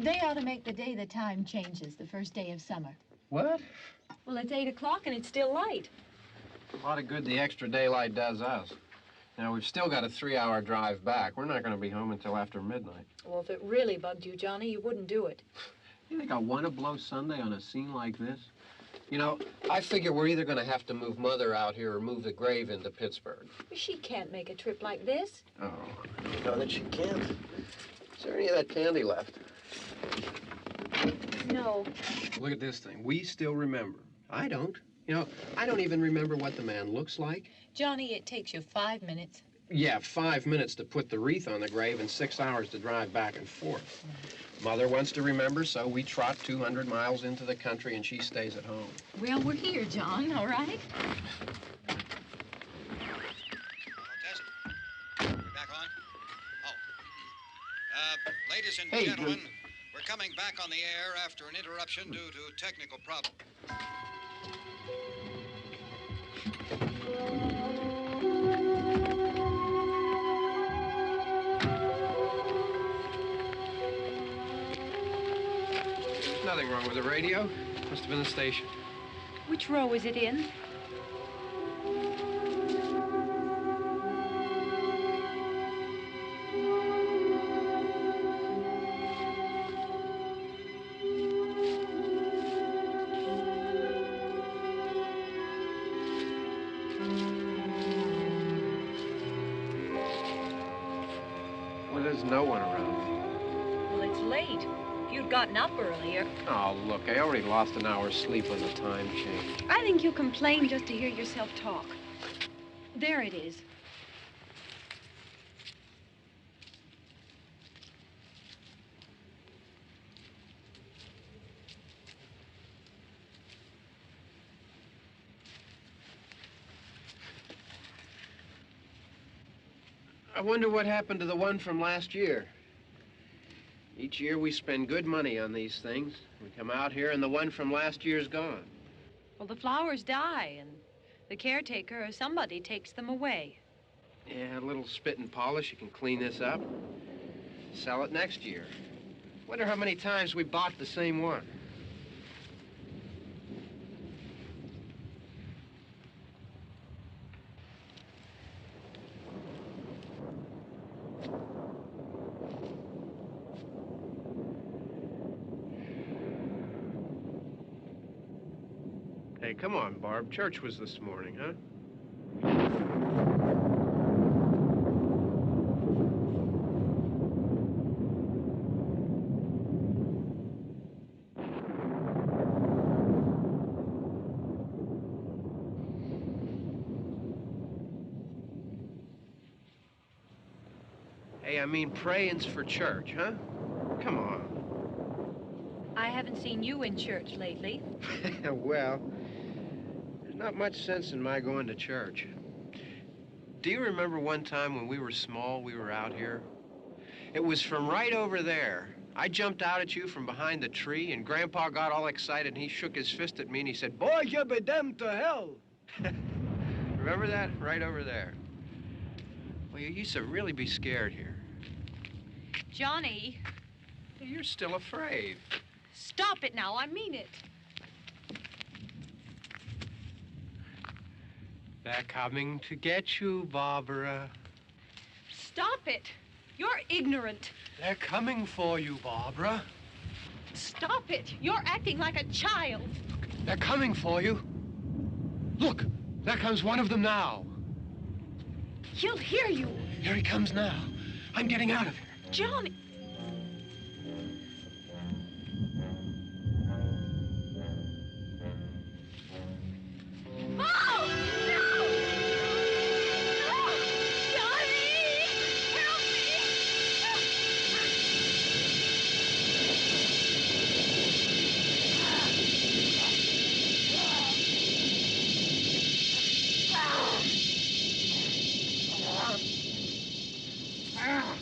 They ought to make the day the time changes, the first day of summer. What? Well, it's 8 o'clock and it's still light. A lot of good the extra daylight does us. Now, we've still got a 3-hour drive back. We're not going to be home until after midnight. Well, if it really bugged you, Johnny, you wouldn't do it. You think I want to blow Sunday on a scene like this? You know, I figure we're either going to have to move Mother out here or move the grave into Pittsburgh. She can't make a trip like this. Oh, I know that she can't. Is there any of that candy left? No. Look at this thing. We still remember. I don't. You know, I don't even remember what the man looks like. Johnny, it takes you 5 minutes. Yeah, 5 minutes to put the wreath on the grave and 6 hours to drive back and forth. Mother wants to remember, so we trot 200 miles into the country and she stays at home. Well, we're here, John, all right? We're back on? Oh. Ladies and gentlemen, we're coming back on the air after an interruption due to technical problems. There's nothing wrong with the radio. Must have been the station. Which row is it in? Well, there's no one around. Well, it's late. If you'd gotten up earlier. Oh, look, I already lost an hour's sleep when the time changed. I think you complain just to hear yourself talk. There it is. I wonder what happened to the one from last year. Each year we spend good money on these things. We come out here and the one from last year's gone. Well, the flowers die, and the caretaker or somebody takes them away. Yeah, a little spit and polish. You can clean this up. Sell it next year. Wonder how many times we bought the same one. Hey, come on, Barb. Church was this morning, huh? Hey, I mean praying's for church, huh? Come on. I haven't seen you in church lately. Well, there's not much sense in my going to church. Do you remember one time when we were small, we were out here? It was from right over there. I jumped out at you from behind the tree, and Grandpa got all excited, and he shook his fist at me, and he said, "Boy, you be damned to hell." Remember that? Right over there. Well, you used to really be scared here. Johnny, You're still afraid. stop it now. I mean it. They're coming to get you, Barbara. Stop it. You're ignorant. They're coming for you, Barbara. Stop it. You're acting like a child. They're coming for you. Look, there comes one of them now. He'll hear you. Here he comes now. I'm getting out of here. Johnny. Oh! No! No! Johnny! Help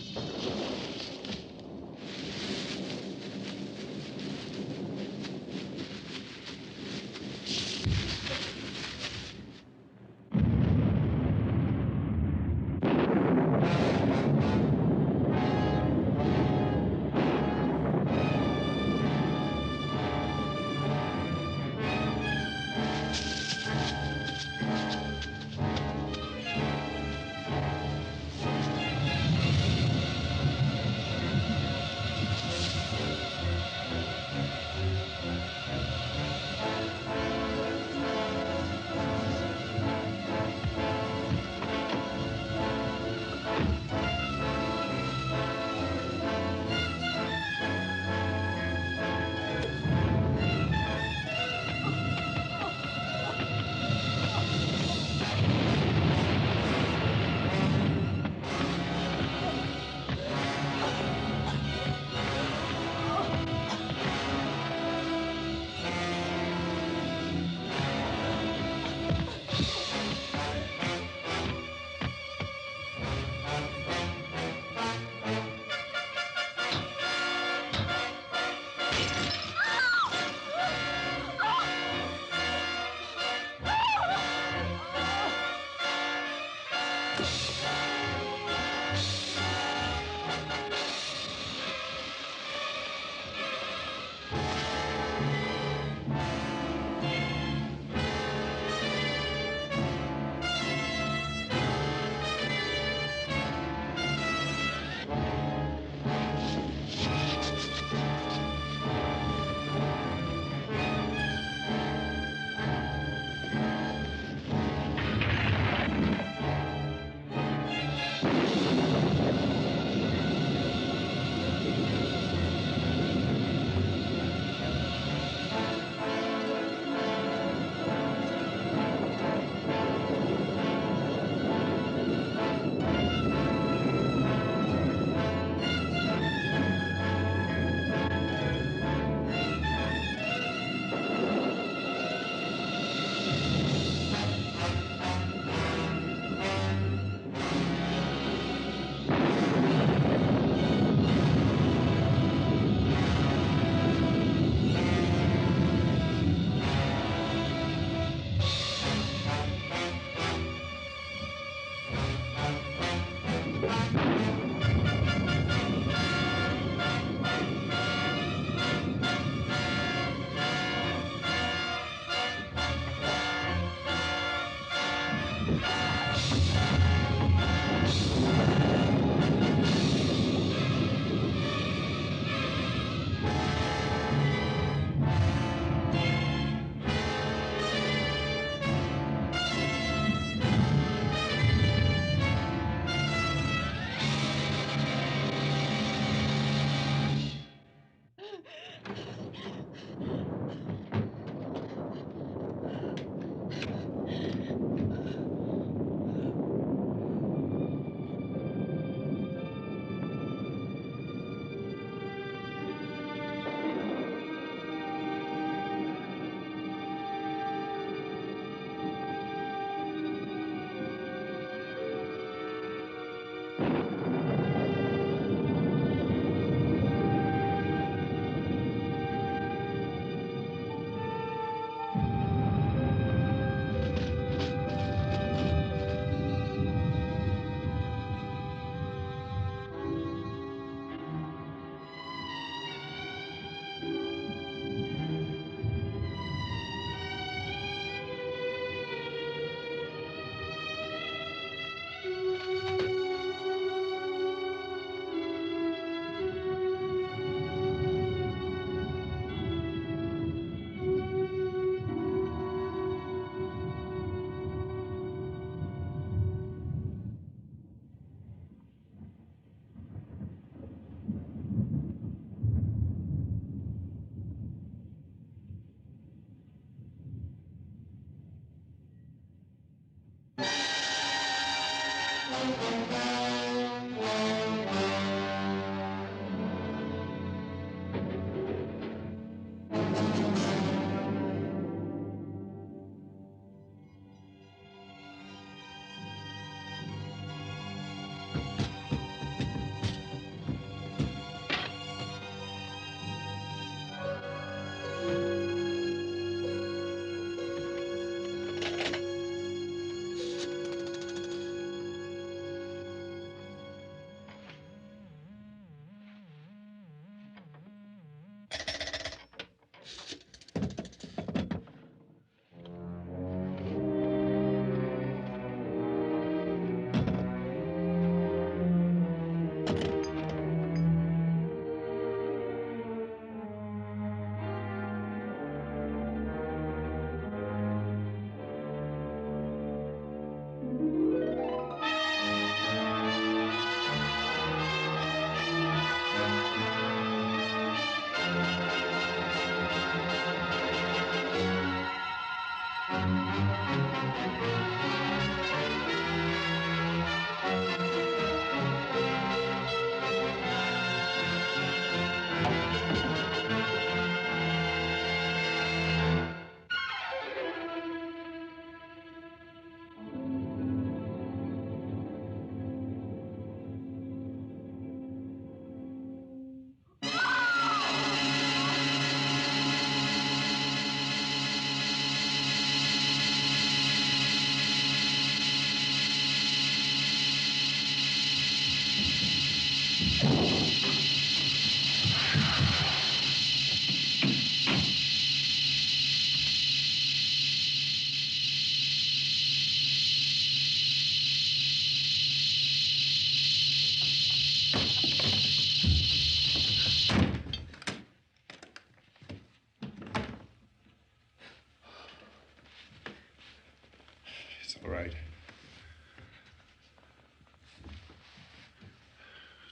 It's all right.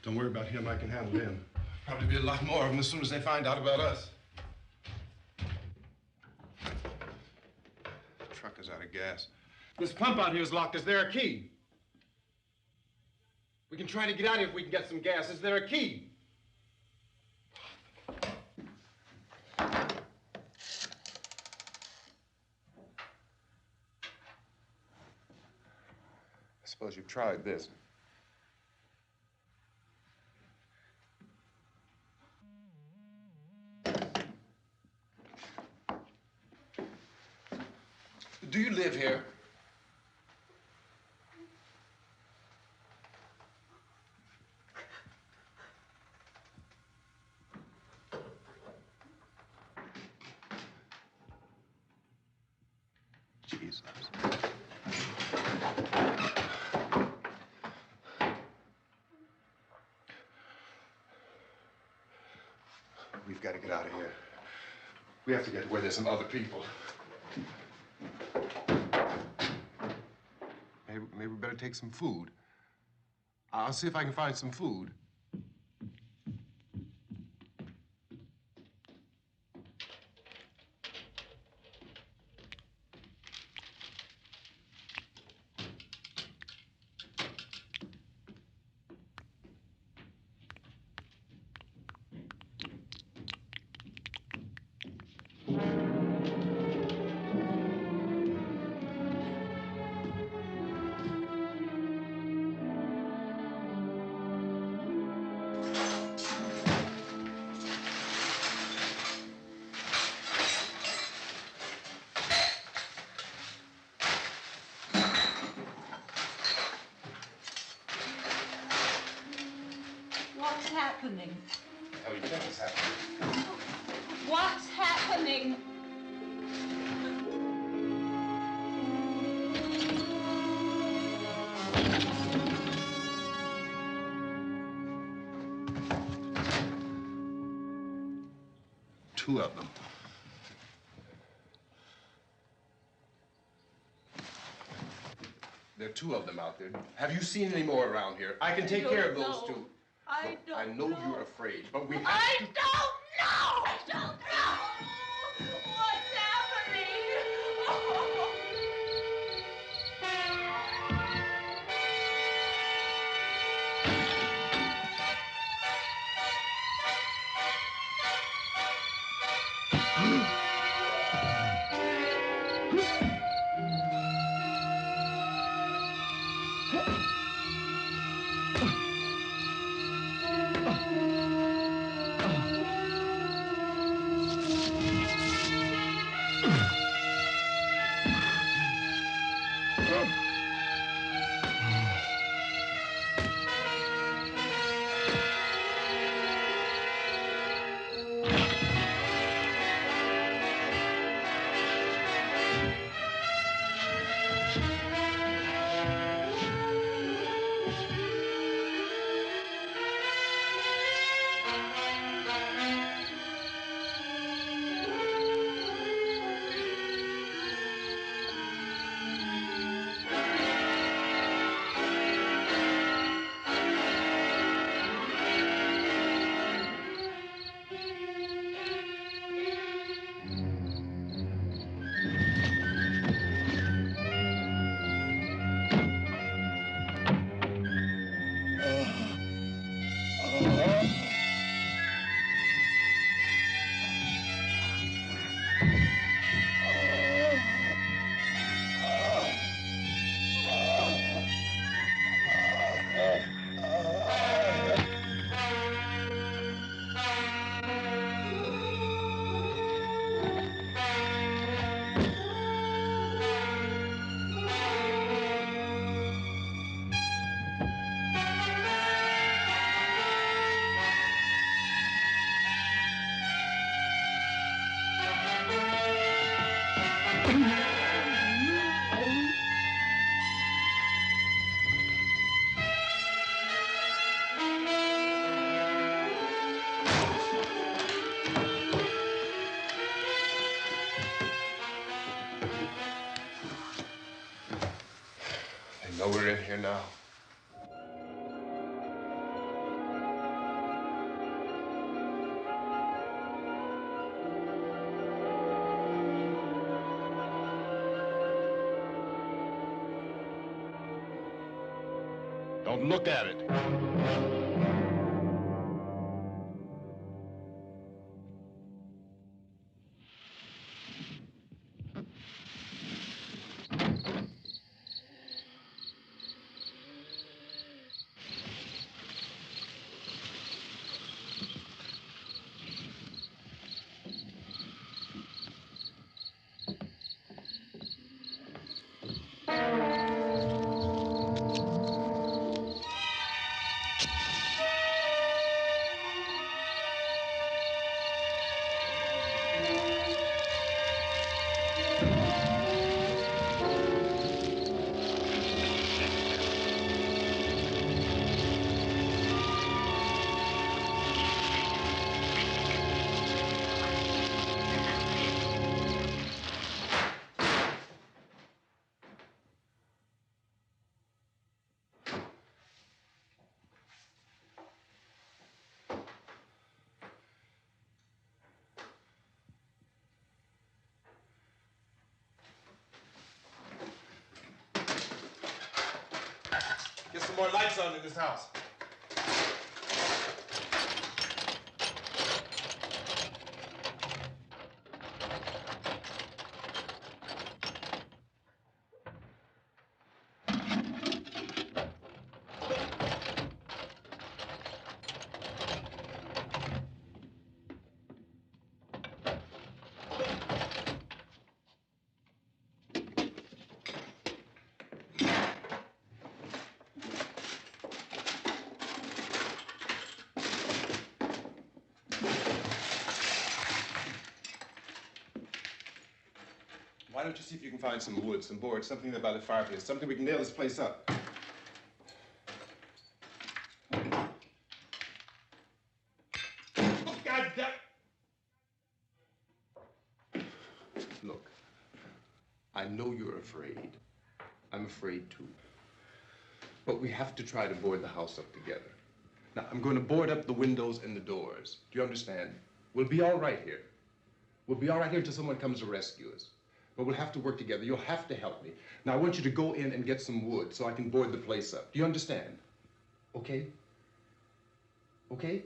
Don't worry about him. I can handle him. Probably be a lot more of them as soon as they find out about us. The truck is out of gas. This pump out here is locked. Is there a key? We can try to get out of here if we can get some gas. Is there a key? I suppose you've tried this. Do you live here? Jesus. We've got to get out of here. We have to get where there's some other people. Maybe we better take some food. I'll see if I can find some food. What's happening? What the hell do you think is happening? What's happening? Two of them. There are two of them out there. Have you seen any more around here? I can take care of those two. I Look, I know you're afraid, but we have I to... don't know! I don't know! What's happening? Oh. here now. Don't look at it. Get some more lights on in this house. Why don't you see if you can find some wood, some board, something there by the fireplace, something we can nail this place up. God damn. Look, I know you're afraid. I'm afraid too. But we have to try to board the house up together. Now, I'm going to board up the windows and the doors. Do you understand? We'll be all right here. We'll be all right here until someone comes to rescue us. But we'll have to work together. You'll have to help me. Now, I want you to go in and get some wood so I can board the place up. Do you understand? Okay? Okay?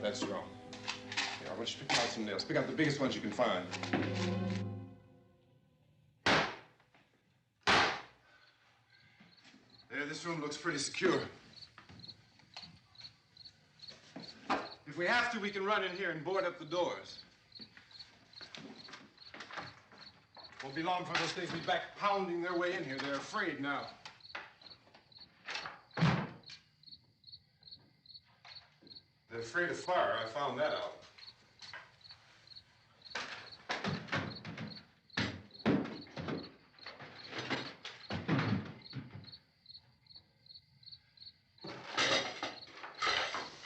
That's wrong. Here, I want you to pick out some nails. Pick out the biggest ones you can find. There, this room looks pretty secure. If we have to, we can run in here and board up the doors. Won't be long before those things be back pounding their way in here. They're afraid now. They're afraid of fire. I found that out.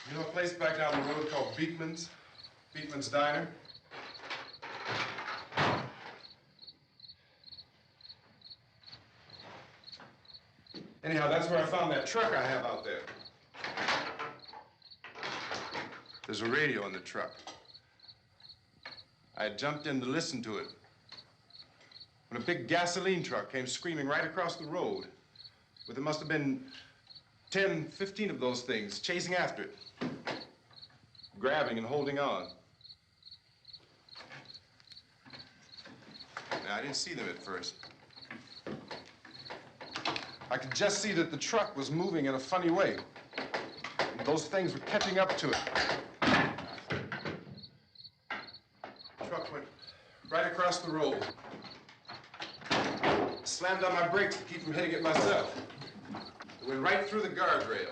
You know a place back down the road called Beekman's? Beekman's Diner? Anyhow, that's where I found that truck I have out there. There's a radio in the truck. I had jumped in to listen to it when a big gasoline truck came screaming right across the road with there must have been 10, 15 of those things chasing after it, grabbing and holding on. Now, I didn't see them at first. I could just see that the truck was moving in a funny way. And those things were catching up to it. The truck went right across the road. Slammed on my brakes to keep from hitting it myself. It went right through the guardrail.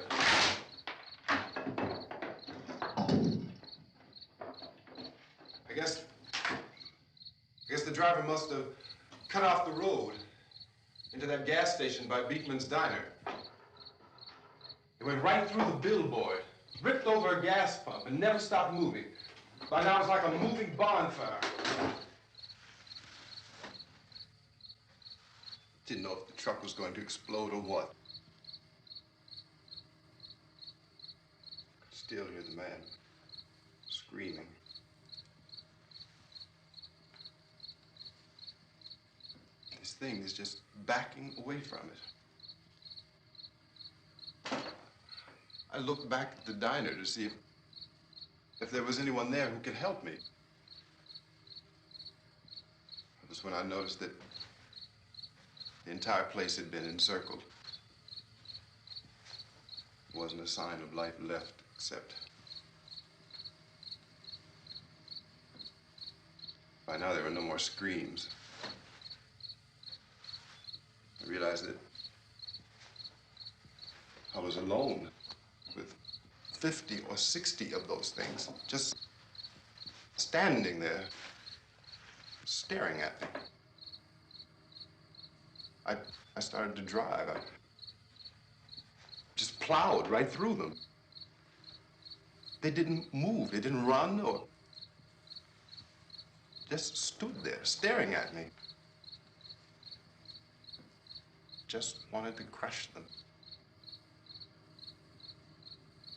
I guess the driver must have cut off the road into that gas station by Beekman's Diner. It went right through the billboard, ripped over a gas pump, and never stopped moving. By now, it's like a moving bonfire. Didn't know if the truck was going to explode or what. Could still hear the man screaming. This thing is just backing away from it. I looked back at the diner to see if there was anyone there who could help me. It was when I noticed that the entire place had been encircled. There wasn't a sign of life left except by now there were no more screams. I realized that I was alone with 50 or 60 of those things, just standing there, staring at me. I started to drive. I just plowed right through them. They didn't move, they didn't run or just stood there, staring at me. Just wanted to crush them.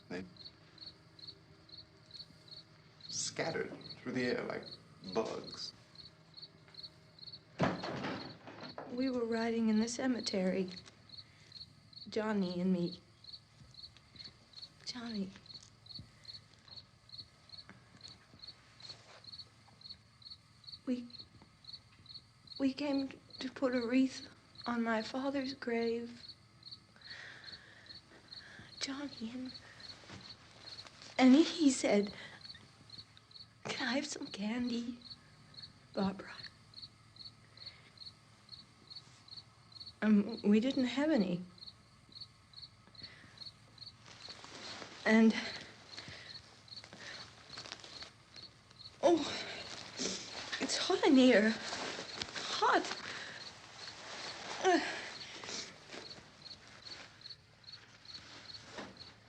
They scattered through the air like bugs. We were riding in the cemetery, Johnny and me. Johnny. We came to put a wreath on my father's grave. Johnny, and he said, "Can I have some candy, Barbara?" We didn't have any. And, oh, it's hot in here. Hot.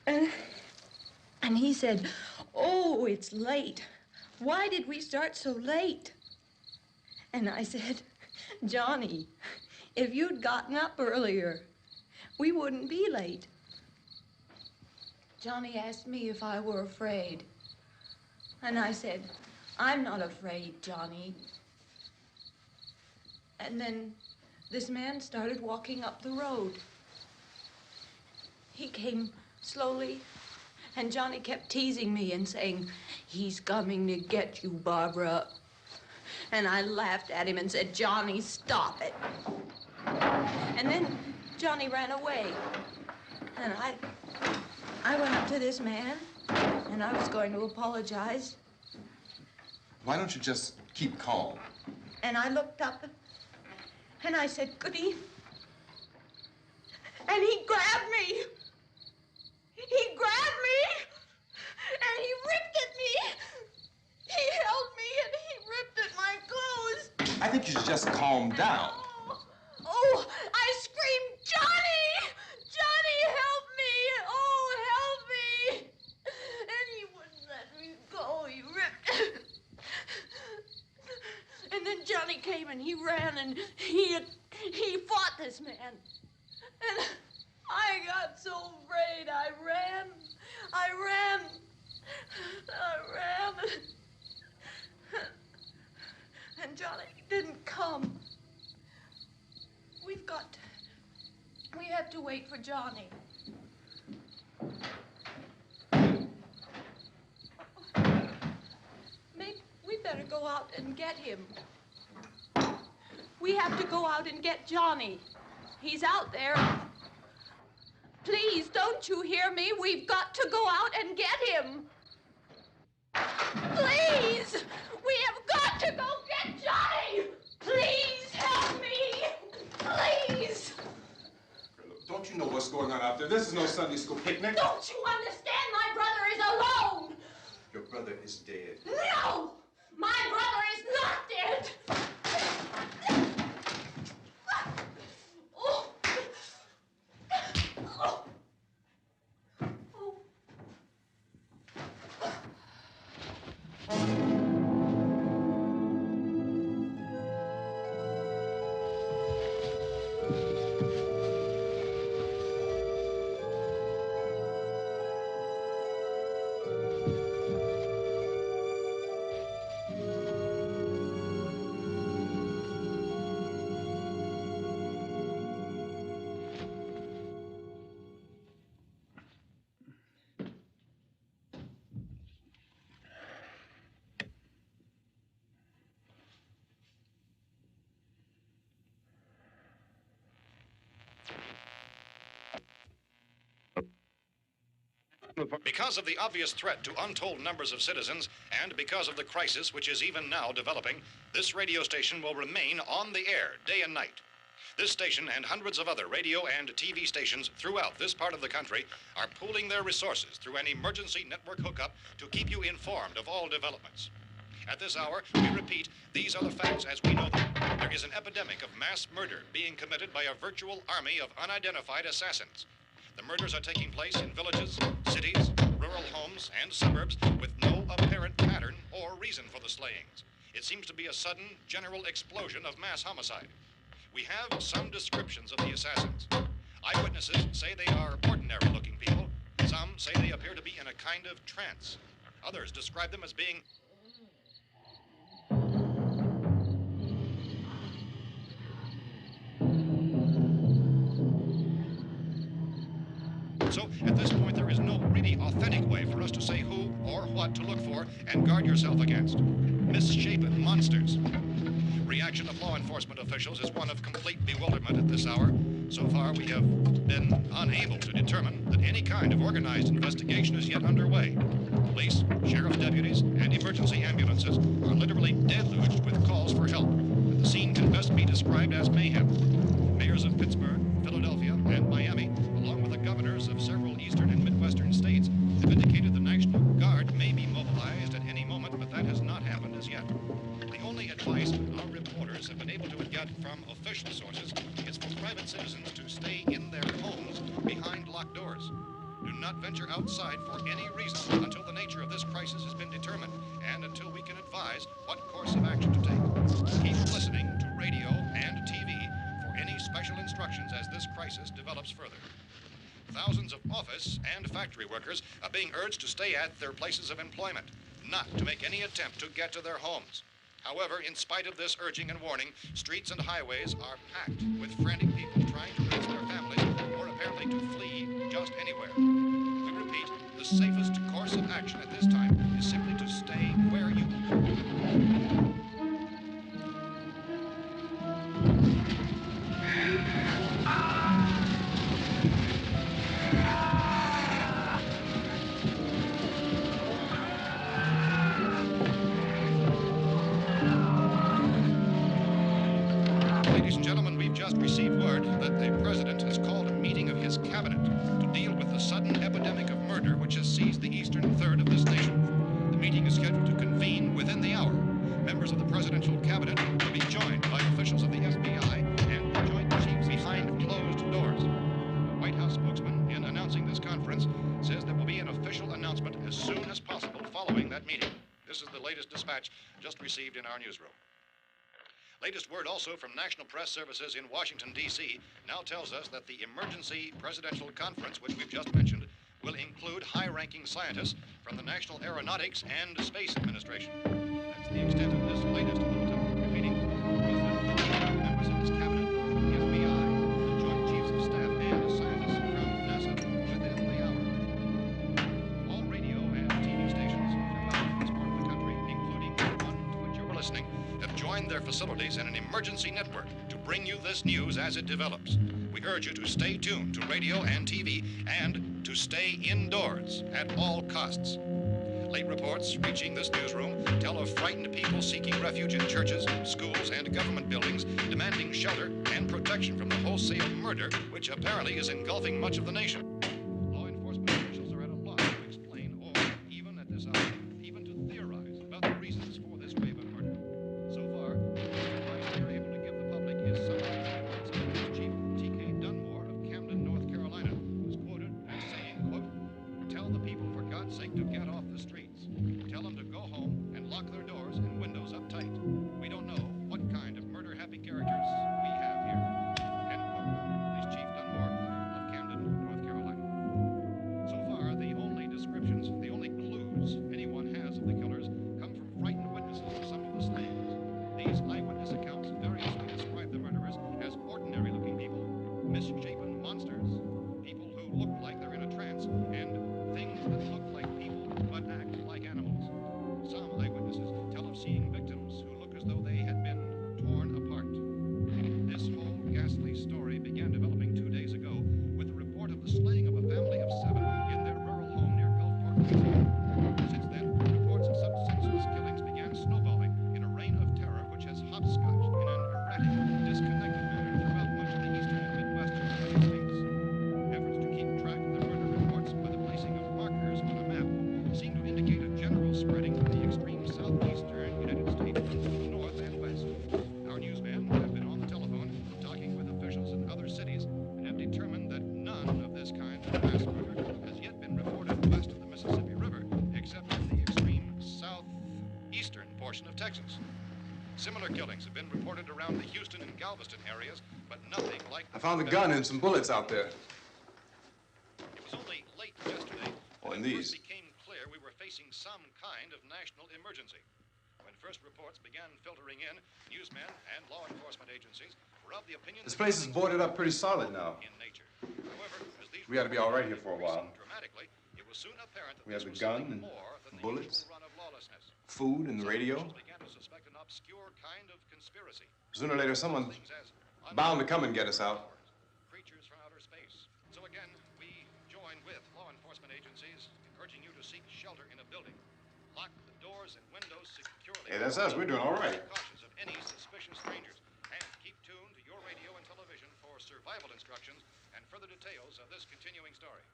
And he said, "Oh, it's late. Why did we start so late?" And I said, "Johnny, if you'd gotten up earlier, we wouldn't be late." Johnny asked me if I were afraid. And I said, "I'm not afraid, Johnny." And then this man started walking up the road. He came slowly And Johnny kept teasing me and saying, "He's coming to get you, Barbara." And I laughed at him and said, "Johnny, stop it." And then Johnny ran away. And I went up to this man, and I was going to apologize. Why don't you just keep calm? And I looked up, and I said, "Good evening." And he grabbed me. He grabbed me, and he ripped at me. He held me, and he ripped at my clothes. I think you should just calm down. Oh, I screamed, "Johnny! Johnny, help me! Oh, help me!" And he wouldn't let me go. He ripped. And then Johnny came and he ran and he fought this man. And I got so afraid. I ran. And Johnny didn't come. We have to wait for Johnny. Maybe we better go out and get him. We have to go out and get Johnny. He's out there. Please, don't you hear me? We've got to go out and get him. Please! We have got to go get Johnny! Please help me! Please! Look, don't you know what's going on out there? This is no Sunday school picnic. Don't you understand? My brother is alone! Your brother is dead. No! My brother is not dead! Oh. Oh. Because of the obvious threat to untold numbers of citizens, and because of the crisis which is even now developing, this radio station will remain on the air day and night. This station and hundreds of other radio and TV stations throughout this part of the country are pooling their resources through an emergency network hookup to keep you informed of all developments. At this hour, we repeat, these are the facts as we know them. There is an epidemic of mass murder being committed by a virtual army of unidentified assassins. The murders are taking place in villages, cities, rural homes, and suburbs with no apparent pattern or reason for the slayings. It seems to be a sudden, general explosion of mass homicide. We have some descriptions of the assassins. Eyewitnesses say they are ordinary-looking people. Some say they appear to be in a kind of trance. Others describe them as being So, at this point, there is no really authentic way for us to say who or what to look for and guard yourself against. Misshapen monsters. Reaction of law enforcement officials is one of complete bewilderment at this hour. So far, we have been unable to determine that any kind of organized investigation is yet underway. Police, sheriff's deputies, and emergency ambulances are literally deluged with calls for help. And the scene can best be described as mayhem. Mayors of Pittsburgh, Philadelphia, and Miami, along with the governors of several eastern and midwestern states, have indicated the National Guard may be mobilized at any moment, but that has not happened as yet. The only advice our reporters have been able to get from official sources is for private citizens to stay in their homes behind locked doors. Do not venture outside for any reason until the nature of this crisis has been determined and until we can advise what course of action to take. Keep listening to radio and TV for any special instructions as this crisis develops further. Thousands of office and factory workers are being urged to stay at their places of employment, not to make any attempt to get to their homes. However, in spite of this urging and warning, streets and highways are packed with frantic people trying to reach their families or apparently to flee just anywhere. We repeat, the the safest course of action at this time is simply to stay where you Ladies and gentlemen, we've just received word that the president has called a meeting of his cabinet to deal with the sudden epidemic of murder which has seized the eastern third of this nation. The meeting is scheduled to convene within the hour. Members of the presidential cabinet will be joined by officials of the FBI and the Joint Chiefs behind closed doors. The White House spokesman, in announcing this conference, says there will be an official announcement as soon as possible following that meeting. This is the latest dispatch just received in our newsroom. Latest word also from National Press Services in Washington, D.C. now tells us that the emergency presidential conference, which we've just mentioned, will include high-ranking scientists from the National Aeronautics and Space Administration. That's the extent of this latest bulletin. Repeating, the President, members of his cabinet, the FBI, the Joint Chiefs of Staff, and scientists from NASA within the hour. All radio and TV stations throughout this part of the country, including the one to which you're listening, have joined their facilities in an emergency network to bring you this news as it develops. We urge you to stay tuned to radio and TV and to stay indoors at all costs. Late reports reaching this newsroom tell of frightened people seeking refuge in churches, schools, and government buildings, demanding shelter and protection from the wholesale murder which apparently is engulfing much of the nation. Law enforcement officials are at a loss to explain or, even at this hour, even to theorize about the reasons for this wave of murder. So far, the advice they are able to give the public is summarized reports of Police Chief T.K. Dunmore of Camden, North Carolina, who's quoted as saying, quote, "Tell the people for God's sake to get off the streets. Tell them to go home and lock their doors and windows up tight. We don't know what kind of murder-happy characters we have here." End quote. Police Chief Dunmore of Camden, North Carolina. So far, the only descriptions, the only clues anyone has of the killers come from frightened witnesses of some of the slayings. These eyewitness accounts variously describe the murderers as ordinary-looking people, misshapen monsters, people who look like they're in a trance, and things that look like people but act like animals. Some eyewitnesses tell of seeing victims who look as though they had been torn apart. This whole ghastly story began developing 2 days ago with the report of the slaying of a family of 7 in their rural home near Gulfport, Louisiana. Since then, reports of such senseless killings began snowballing in a reign of terror which has hopscotched in an erratic, disconnected manner throughout much of the eastern and midwestern United States. Efforts to keep track of the murder reports by the placing of markers on a map seem to indicate a general spreading from the extreme southeastern United States to the north and west. Our newsmen have been on the telephone talking with officials in other cities and have determined that none of this kind of mass murder has yet been reported west of the Mississippi River, except in the extreme southeastern portion of Texas. Similar killings have been reported around the Houston and Galveston areas, but nothing like I found a gun and some bullets out there. It was only late yesterday Oh, that and it these. first became clear we were facing some kind of national emergency. When first reports began filtering in, newsmen and law enforcement agencies were of the opinion This that place is killings boarded were up pretty solid now. in nature. However, as these We ought to be all right here for a reports while. increased dramatically, it was soon apparent that We have this the was gun something and more than the bullets. usual run of lawlessness. Food and the Some radio. officials began to suspect an obscure kind of conspiracy. Sooner or later, someone's Things as bound to come and get us out. creatures from outer space. So again, we join with law enforcement agencies urging you to seek shelter in a building. Lock the doors and windows securely. Hey, that's us. We're doing all right. Be cautious of any suspicious strangers. And keep tuned to your radio and television for survival instructions and further details of this continuing story.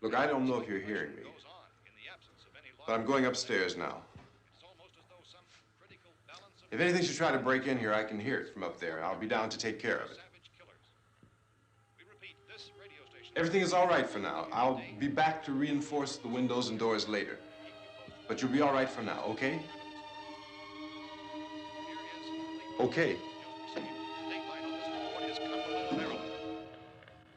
Look, I don't know if you're hearing me, Goes on in the absence of any law but I'm going upstairs now. It's almost as though some critical balance of If anything should try to break in here, I can hear it from up there. I'll be down to take care of it. savage killers. We repeat, this radio station. Everything is all right for now. I'll be back to reinforce the windows and doors later. But you'll be all right for now, okay? Okay.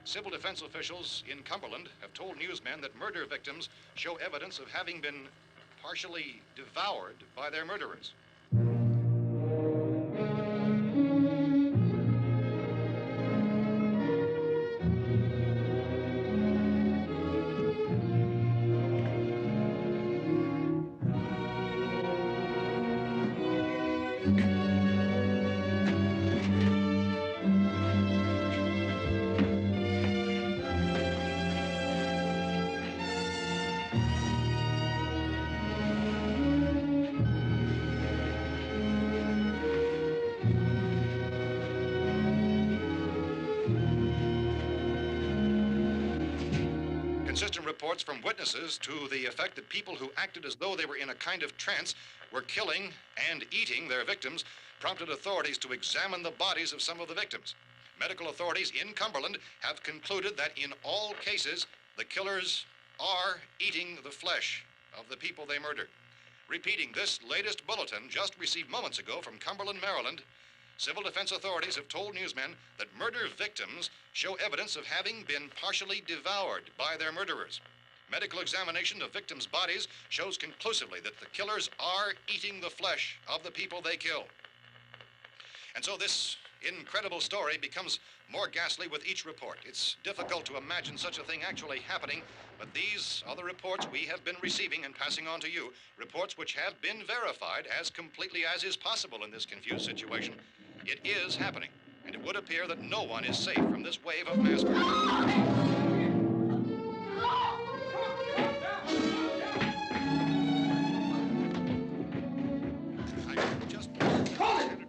Civil defense officials in Cumberland have told newsmen that murder victims show evidence of having been partially devoured by their murderers. Consistent reports from witnesses to the effect that people who acted as though they were in a kind of trance were killing and eating their victims prompted authorities to examine the bodies of some of the victims. Medical authorities in Cumberland have concluded that in all cases, the killers are eating the flesh of the people they murdered. Repeating this latest bulletin just received moments ago from Cumberland, Maryland, civil defense authorities have told newsmen that murder victims show evidence of having been partially devoured by their murderers. Medical examination of victims' bodies shows conclusively that the killers are eating the flesh of the people they kill. And so this incredible story becomes more ghastly with each report. It's difficult to imagine such a thing actually happening, but these are the reports we have been receiving and passing on to you, reports which have been verified as completely as is possible in this confused situation. It is happening, and it would appear that no one is safe from this wave of mass murder.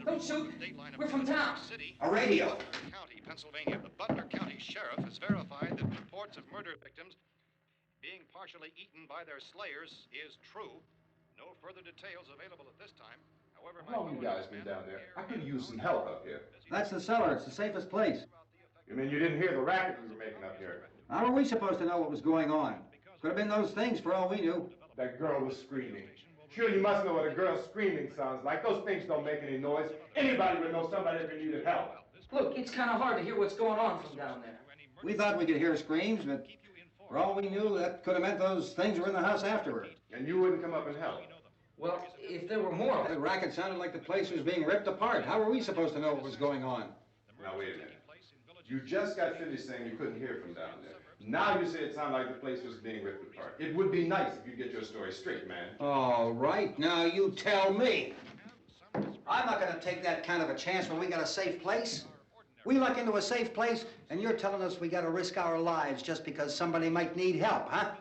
Don't shoot! We're from town. A radio. County, Pennsylvania. The Butler County Sheriff has verified that reports of murder victims being partially eaten by their slayers is true. No further details available at this time. However, How long you guys been down there? I could use some help up here. That's the cellar. It's the safest place. You mean you didn't hear the racket we were making up here? How were we supposed to know what was going on? Could have been those things for all we knew. That girl was screaming. Sure, you must know what a girl screaming sounds like. Those things don't make any noise. Anybody would know somebody ever needed help. Look, it's kind of hard to hear what's going on from down there. We thought we could hear screams, but for all we knew, that could have meant those things were in the house afterward. And you wouldn't come up and help? Well, if there were more of The them. racket sounded like the place was being ripped apart. How were we supposed to know what was going on? Now, wait a minute. You just got finished saying you couldn't hear from down there. Now you say it sounded like the place was being ripped apart. It would be nice if you get your story straight, man. All right, now you tell me. I'm not going to take that kind of a chance when we got a safe place. We luck into a safe place, and you're telling us we got to risk our lives just because somebody might need help, huh?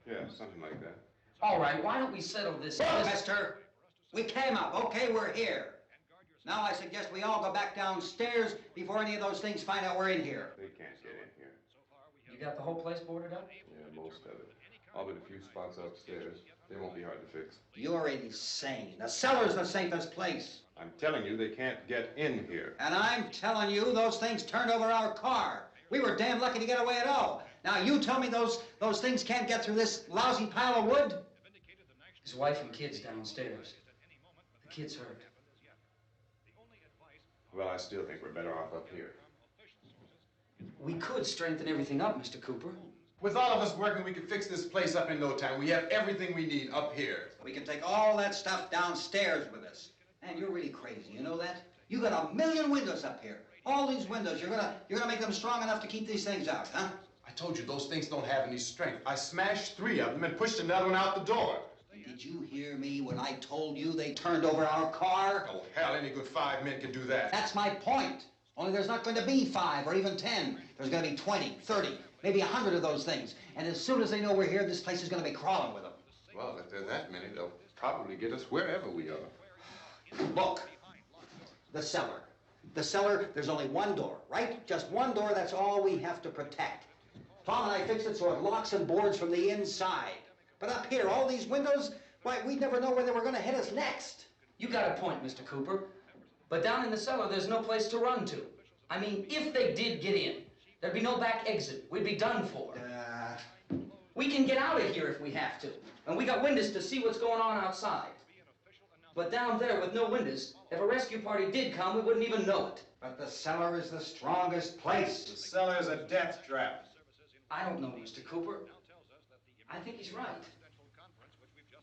Yeah, something like that. All right, why don't we settle this? Look, mister, we came up. Okay, we're here. Now I suggest we all go back downstairs before any of those things find out we're in here. They can't get in here. You got the whole place boarded up? Yeah, most of it. All but a few spots upstairs. They won't be hard to fix. You're insane. The cellar's the safest place. I'm telling you, they can't get in here. And I'm telling you, those things turned over our car. We were damn lucky to get away at all. Now you tell me those things can't get through this lousy pile of wood? His wife and kids downstairs. The kid's hurt. Well, I still think we're better off up here. We could strengthen everything up, Mr. Cooper. With all of us working, we could fix this place up in no time. We have everything we need up here. We can take all that stuff downstairs with us. Man, you're really crazy, you know that? You got 1,000,000 windows up here. All these windows, you're gonna make them strong enough to keep these things out, huh? I told you those things don't have any strength. I smashed 3 of them and pushed another one out the door. Did you hear me when I told you they turned over our car? Oh, hell, any good 5 men can do that. That's my point. Only there's not going to be 5 or even 10. There's going to be 20, 30, maybe 100 of those things. And as soon as they know we're here, this place is going to be crawling with them. Well, if there are that many, they'll probably get us wherever we are. Look, the cellar. The cellar, there's only one door, right? Just one door, that's all we have to protect. Tom and I fixed it so it locks and boards from the inside. But up here, all these windows, why, we'd never know where they were going to hit us next. You got a point, Mr. Cooper. But down in the cellar, there's no place to run to. I mean, if they did get in, there'd be no back exit. We'd be done for. We can get out of here if we have to. And we got windows to see what's going on outside. But down there with no windows, if a rescue party did come, we wouldn't even know it. But the cellar is the strongest place. The cellar's a death trap. I don't know, Mr. Cooper. I think he's right.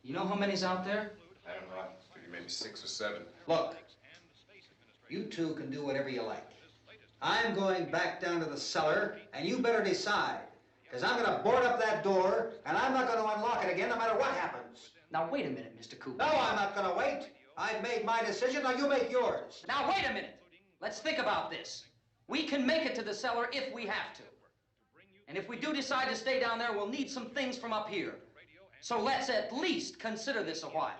You know how many's out there? I don't know. I figure maybe 6 or 7. Look, you two can do whatever you like. I'm going back down to the cellar, and you better decide. Because I'm going to board up that door, and I'm not going to unlock it again no matter what happens. Now, wait a minute, Mr. Cooper. No, I'm not going to wait. I've made my decision, now you make yours. Now, wait a minute. Let's think about this. We can make it to the cellar if we have to. And if we do decide to stay down there, we'll need some things from up here. So let's at least consider this a while.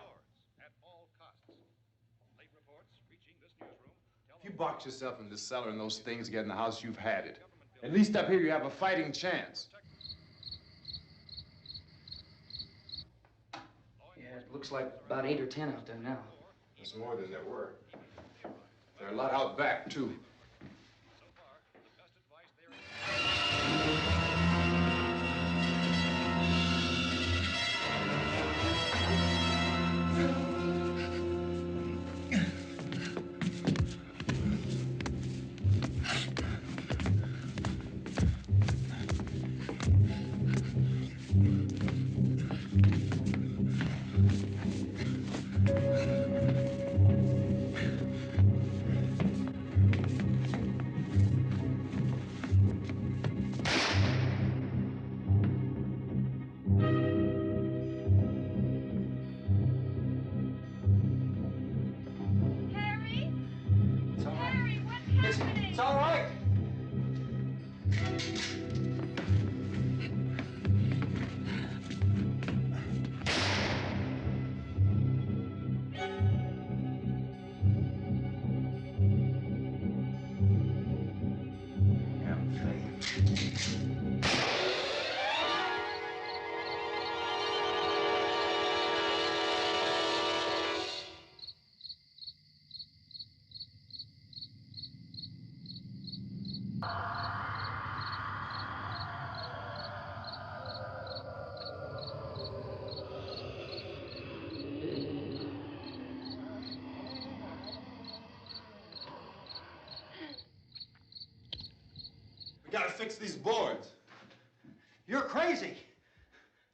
If you box yourself in the cellar and those things get in the house, you've had it. At least up here you have a fighting chance. Yeah, it looks like about 8 or 10 out there now. There's more than there were. There are a lot out back, too. It's all right. We gotta fix these boards. You're crazy.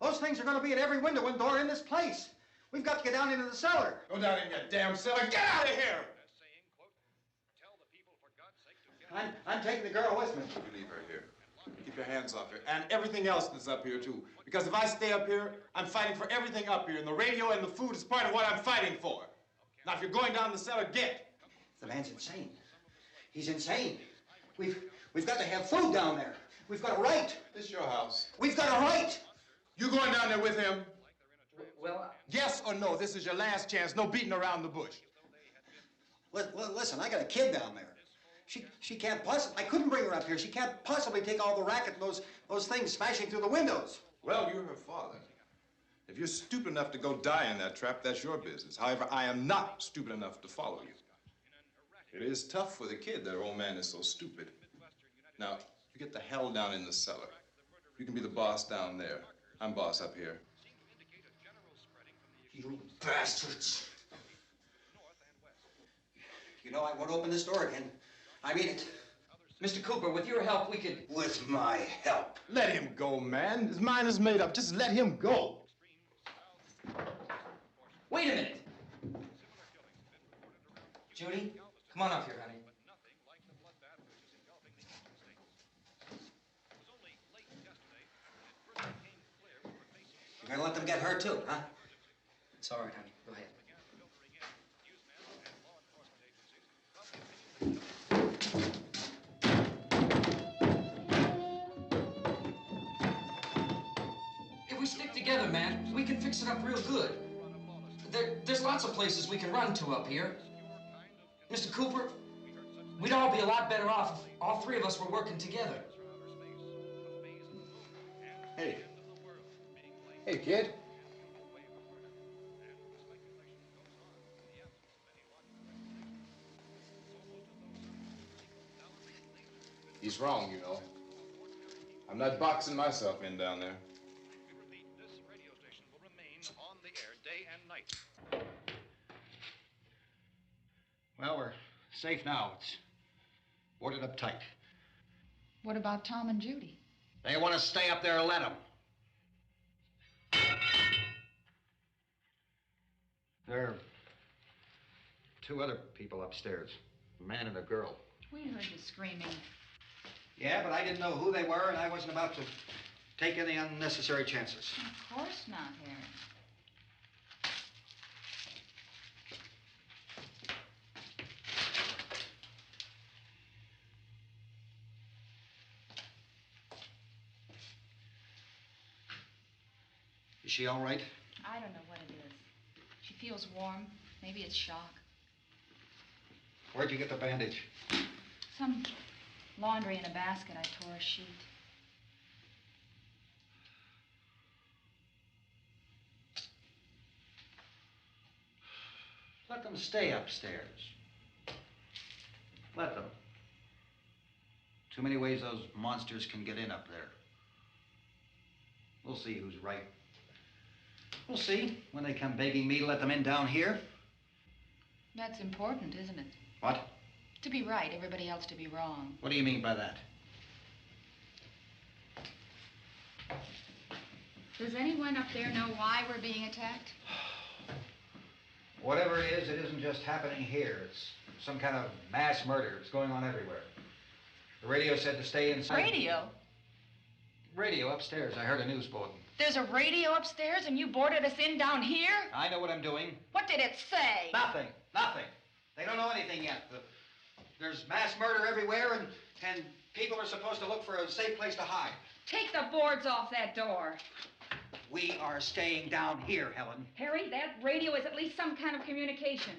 Those things are going to be at every window and door in this place. We've got to get down into the cellar. Go down in your damn cellar. Get out of here! I'm taking the girl with me. You leave her here. Keep your hands off her. And everything else that's up here, too. Because if I stay up here, I'm fighting for everything up here. And the radio and the food is part of what I'm fighting for. Now, if you're going down the cellar, get. The man's insane. He's insane. We've got to have food down there. We've got a right. This is your house. We've got a right. You going down there with him? Well, Yes or no? This is your last chance. No beating around the bush. Listen, I got a kid down there. She can't possibly, I couldn't bring her up here. She can't possibly take all the racket and those things smashing through the windows. Well, you're her father. If you're stupid enough to go die in that trap, that's your business. However, I am not stupid enough to follow you. It is tough for the kid that her old man is so stupid. Now, you get the hell down in the cellar. You can be the boss down there. I'm boss up here. You bastards. You know, I won't open this door again. I mean it. Mr. Cooper, with your help, we could... With my help. Let him go, man. His mind is made up. Just let him go. Wait a minute. Judy, come on up here, honey. You're gonna let them get hurt too, huh? It's all right, honey. Go ahead. If we stick together, man, we can fix it up real good. There's lots of places we can run to up here. Mr. Cooper, we'd all be a lot better off if all three of us were working together. Hey. Hey, kid. He's wrong, you know. I'm not boxing myself in down there. This radio station will remain on the air day and night. Well, we're safe now. It's boarded up tight. What about Tom and Judy? They want to stay up there, let them. There are two other people upstairs, a man and a girl. We heard you screaming. Yeah, but I didn't know who they were, and I wasn't about to take any unnecessary chances. Of course not, Harry. Is she all right? I don't know what it is. She feels warm. Maybe it's shock. Where'd you get the bandage? Some laundry in a basket. I tore a sheet. Let them stay upstairs. Let them. Too many ways those monsters can get in up there. We'll see who's right. We'll see when they come begging me to let them in down here. That's important, isn't it? What? To be right, everybody else to be wrong. What do you mean by that? Does anyone up there know why we're being attacked? Whatever it isn't just happening here. It's some kind of mass murder. It's going on everywhere. The radio said to stay inside. Radio? Radio upstairs. I heard a news bulletin. There's a radio upstairs and you boarded us in down here? I know what I'm doing. What did it say? Nothing. Nothing. They don't know anything yet. There's mass murder everywhere, and people are supposed to look for a safe place to hide. Take the boards off that door. We are staying down here, Helen. Harry, that radio is at least some kind of communication.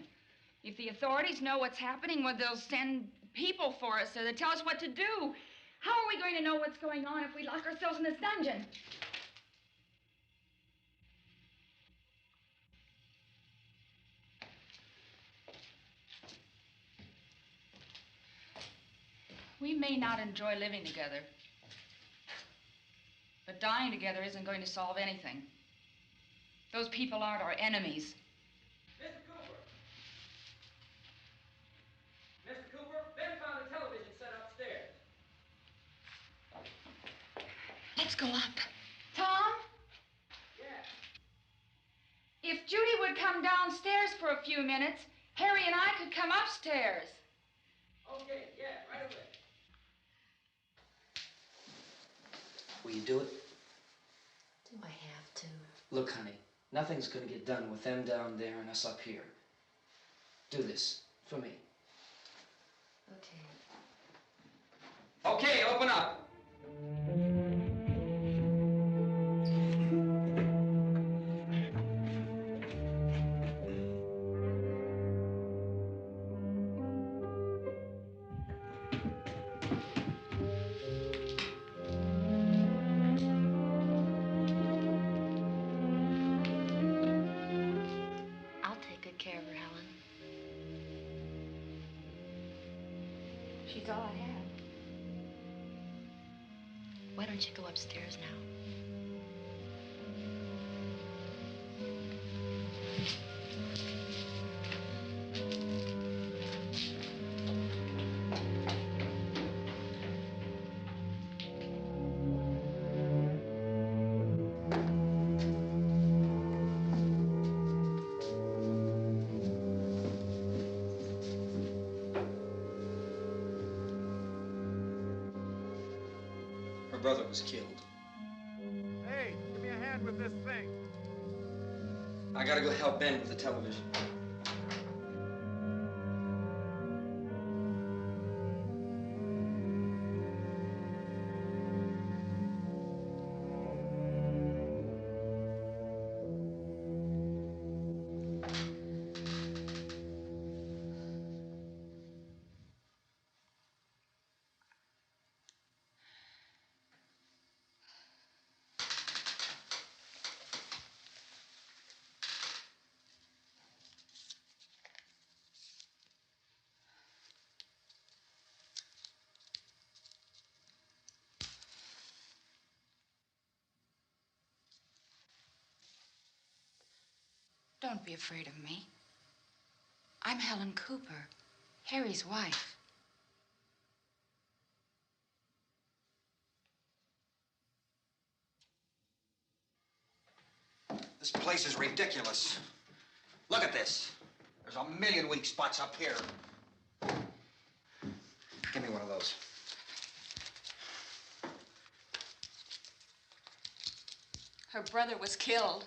If the authorities know what's happening, well, they'll send people for us, so they'll tell us what to do. How are we going to know what's going on if we lock ourselves in this dungeon? We may not enjoy living together, but dying together isn't going to solve anything. Those people aren't our enemies. Mr. Cooper! Mr. Cooper, Ben found a television set upstairs. Let's go up. Tom? Yeah. If Judy would come downstairs for a few minutes, Harry and I could come upstairs. Okay, yeah, right away. Will you do it? Do I have to? Look, honey, nothing's gonna get done with them down there and us up here. Do this for me. Okay. Okay, open up. I'll take good care of her, Helen. She's all I have. Why don't you go upstairs now? Her brother was killed. Hey, give me a hand with this thing. I gotta go help Ben with the television. Don't be afraid of me. I'm Helen Cooper, Harry's wife. This place is ridiculous. Look at this. There's a million weak spots up here. Give me one of those. Her brother was killed.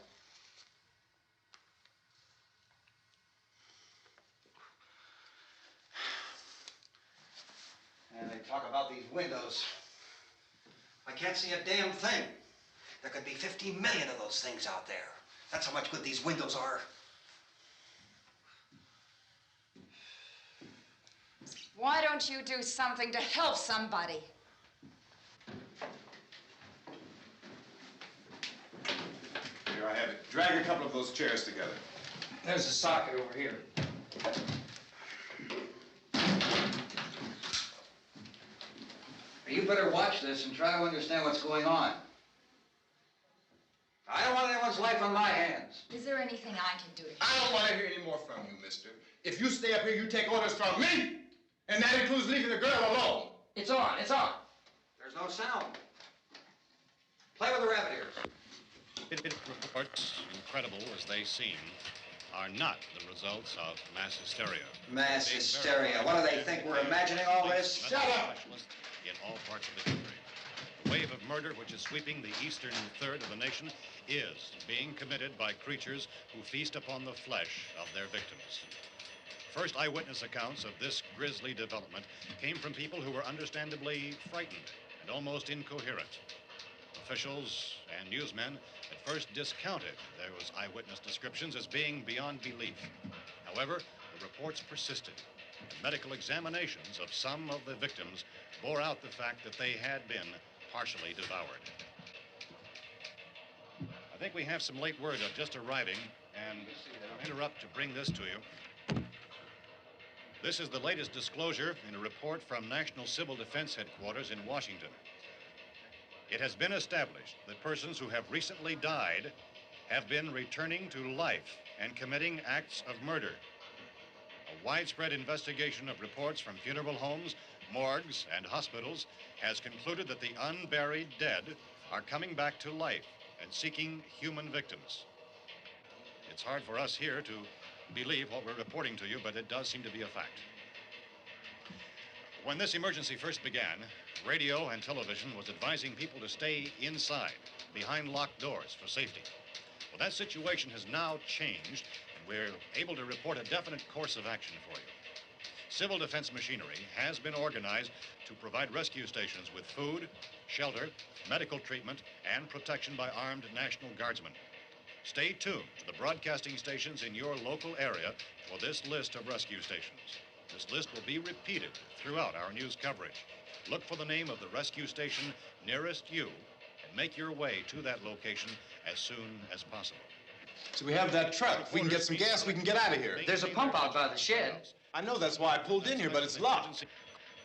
And they talk about these windows. I can't see a damn thing. There could be 50 million of those things out there. That's how much good these windows are. Why don't you do something to help somebody? Here I have it. Drag a couple of those chairs together. There's a socket over here. You better watch this and try to understand what's going on. I don't want anyone's life on my hands. Is there anything I can do to help? I don't want to hear any more from you, mister. If you stay up here, you take orders from me. And that includes leaving the girl alone. It's on, it's on. There's no sound. Play with the rabbit ears. Reports, incredible as they seem, are not the results of mass hysteria. Mass hysteria. What do they think? We're imagining all this? Shut up! In all parts of the country. The wave of murder which is sweeping the eastern third of the nation is being committed by creatures who feast upon the flesh of their victims. First eyewitness accounts of this grisly development came from people who were understandably frightened and almost incoherent. Officials and newsmen at first discounted those eyewitness descriptions as being beyond belief. However, the reports persisted. And medical examinations of some of the victims bore out the fact that they had been partially devoured. I think we have some late word just arriving, and I'll interrupt to bring this to you. This is the latest disclosure in a report from National Civil Defense Headquarters in Washington. It has been established that persons who have recently died have been returning to life and committing acts of murder. A widespread investigation of reports from funeral homes, morgues, and hospitals has concluded that the unburied dead are coming back to life and seeking human victims. It's hard for us here to believe what we're reporting to you, but it does seem to be a fact. When this emergency first began, radio and television was advising people to stay inside, behind locked doors for safety. Well, that situation has now changed, and we're able to report a definite course of action for you. Civil defense machinery has been organized to provide rescue stations with food, shelter, medical treatment, and protection by armed National Guardsmen. Stay tuned to the broadcasting stations in your local area for this list of rescue stations. This list will be repeated throughout our news coverage. Look for the name of the rescue station nearest you and make your way to that location as soon as possible. So we have that truck. If we can get some gas, we can get out of here. There's a pump out by the shed. I know, that's why I pulled in here, but it's locked.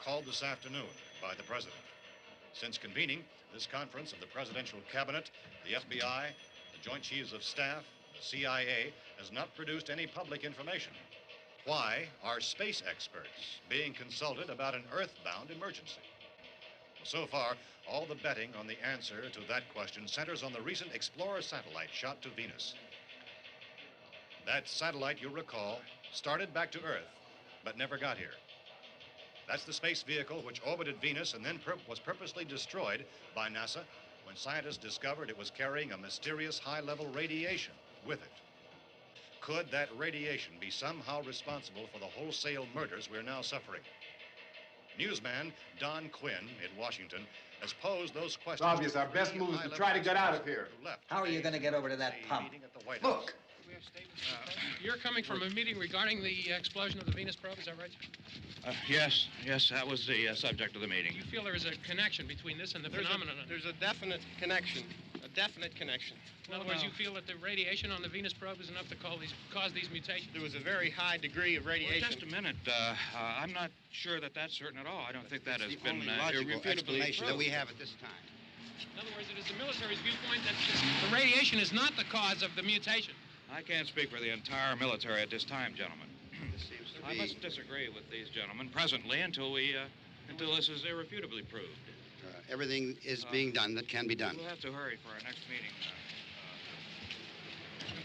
Called this afternoon by the president. Since convening this conference of the presidential cabinet, the FBI, the Joint Chiefs of Staff, the CIA has not produced any public information. Why are space experts being consulted about an earthbound emergency? Well, so far, all the betting on the answer to that question centers on the recent Explorer satellite shot to Venus. That satellite, you'll recall, started back to Earth, but never got here. That's the space vehicle which orbited Venus and then was purposely destroyed by NASA when scientists discovered it was carrying a mysterious high-level radiation with it. Could that radiation be somehow responsible for the wholesale murders we're now suffering? Newsman Don Quinn in Washington has posed those questions. It's obvious our best move is to try to get out of here. How are you going to get over to that pump? Look. You're coming from a meeting regarding the explosion of the Venus probe, is that right? Yes, that was the subject of the meeting. You feel there is a connection between this and the phenomenon? There's a definite connection. In other words, you feel that the radiation on the Venus probe is enough to cause these mutations? There was a very high degree of radiation. Well, just a minute. I'm not sure that that's certain at all. I don't think that has been logical explanation that we have at this time. In other words, it is the military's viewpoint that the radiation is not the cause of the mutation. I can't speak for the entire military at this time, gentlemen. I must disagree with these gentlemen presently until this is irrefutably proved. Everything is being done that can be done. We'll have to hurry for our next meeting.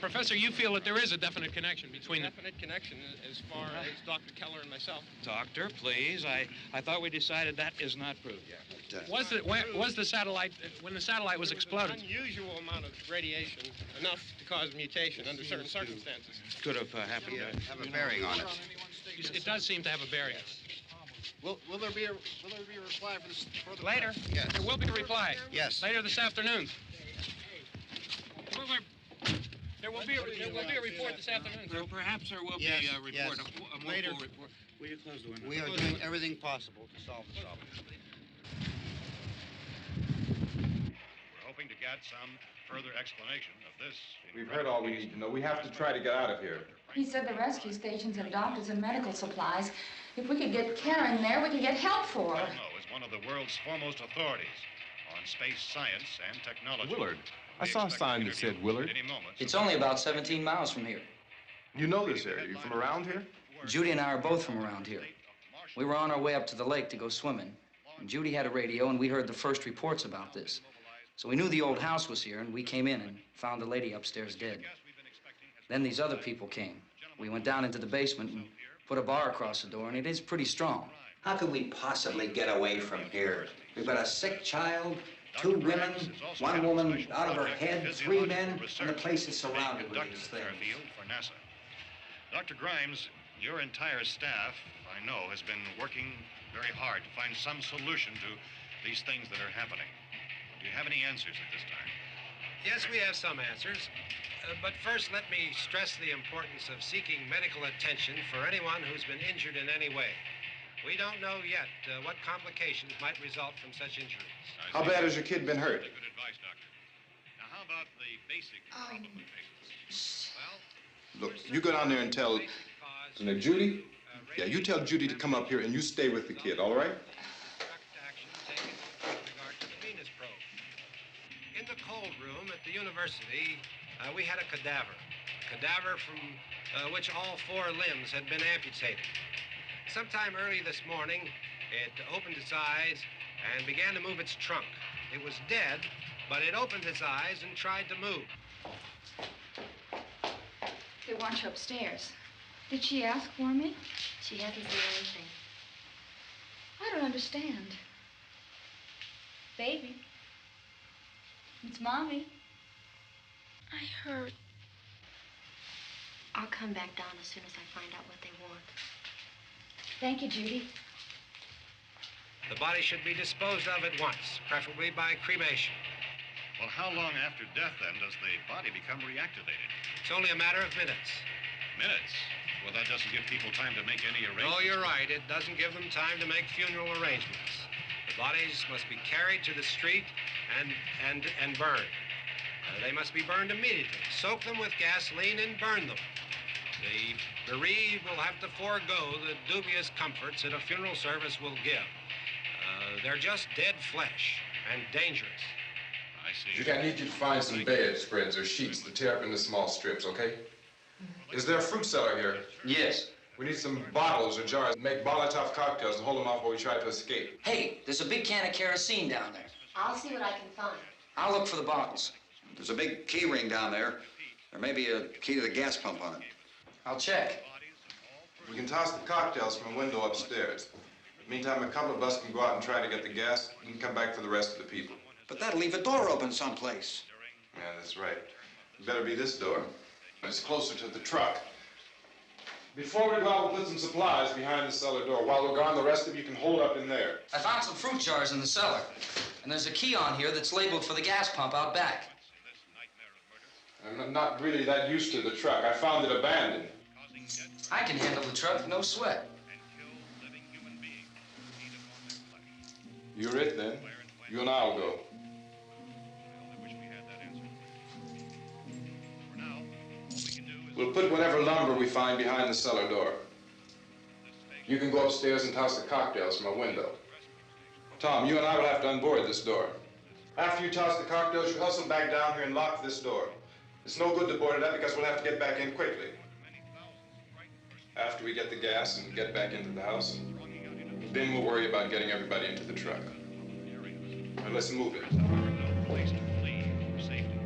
Professor, you feel that there is a definite connection between them? Definite connection as far as Dr. Keller and myself. Doctor, please. I thought we decided that is not proved yet. Was the satellite, when the satellite was exploded? An unusual amount of radiation, enough to cause mutation under certain circumstances. Could have happened. Have a bearing on it. It does seem to have a bearing. Will there be a reply for this? Later? Yes. There will be a reply. Yes. Later this afternoon. There will be a report this afternoon. Well, perhaps there will be a report, a more full report. Will you close the window? We are doing everything possible to solve the problem. We're hoping to get some further explanation of this. We've heard all we need to know. We have to try to get out of here. He said the rescue stations have doctors and medical supplies. If we could get care in there, we could get help for her. Cosmo is one of the world's foremost authorities on space science and technology. Willard. I saw a sign that said Willard. It's only about 17 miles from here. You know this area. You from around here? Judy and I are both from around here. We were on our way up to the lake to go swimming. And Judy had a radio, and we heard the first reports about this. So we knew the old house was here, and we came in and found the lady upstairs dead. Then these other people came. We went down into the basement and put a bar across the door, and it is pretty strong. How could we possibly get away from here? We've got a sick child, 2 women, 1 woman out of her head, 3 men, and the place is surrounded with these things. For NASA. Dr. Grimes, your entire staff, I know, has been working very hard to find some solution to these things that are happening. Do you have any answers at this time? Yes, we have some answers. But first, let me stress the importance of seeking medical attention for anyone who's been injured in any way. We don't know yet what complications might result from such injuries. How bad has your kid been hurt? Good advice, Doctor. Now, how about the basic problem of patients? Look, you go down there and tell... Isn't it Judy? Yeah, you tell Judy to come up here and you stay with the kid, all right? In the cold room at the university, we had a cadaver from which all 4 limbs had been amputated. Sometime early this morning, it opened its eyes and began to move its trunk. It was dead, but it opened its eyes and tried to move. They want you upstairs. Did she ask for me? She hasn't said anything. I don't understand. Baby. It's Mommy. I heard. I'll come back down as soon as I find out what they want. Thank you, Judy. The body should be disposed of at once, preferably by cremation. Well, how long after death, then, does the body become reactivated? It's only a matter of minutes. Minutes? Well, that doesn't give people time to make any arrangements. No, you're right. It doesn't give them time to make funeral arrangements. The bodies must be carried to the street and burned. They must be burned immediately. Soak them with gasoline and burn them. The bereaved will have to forego the dubious comforts that a funeral service will give. They're just dead flesh and dangerous. I see. Judy, I need you to find some bedspreads or sheets to tear up into small strips, okay? Is there a fruit cellar here? Yes. We need some bottles or jars to make Molotov cocktails and hold them off while we try to escape. Hey, there's a big can of kerosene down there. I'll see what I can find. I'll look for the bottles. There's a big key ring down there. There may be a key to the gas pump on it. I'll check. We can toss the cocktails from a window upstairs. Meantime, a couple of us can go out and try to get the gas and come back for the rest of the people. But that'll leave a door open someplace. Yeah, that's right. It better be this door. It's closer to the truck. Before we go out, we'll put some supplies behind the cellar door. While we're gone, the rest of you can hold up in there. I found some fruit jars in the cellar. And there's a key on here that's labeled for the gas pump out back. I'm not really that used to the truck. I found it abandoned. I can handle the truck, no sweat. You're it, then. You and I'll go. We'll put whatever lumber we find behind the cellar door. You can go upstairs and toss the cocktails from a window. Tom, you and I will have to unboard this door. After you toss the cocktails, you hustle back down here and lock this door. It's no good to board it up because we'll have to get back in quickly. After we get the gas and get back into the house, then we'll worry about getting everybody into the truck. Now let's move it. No place to flee for safety,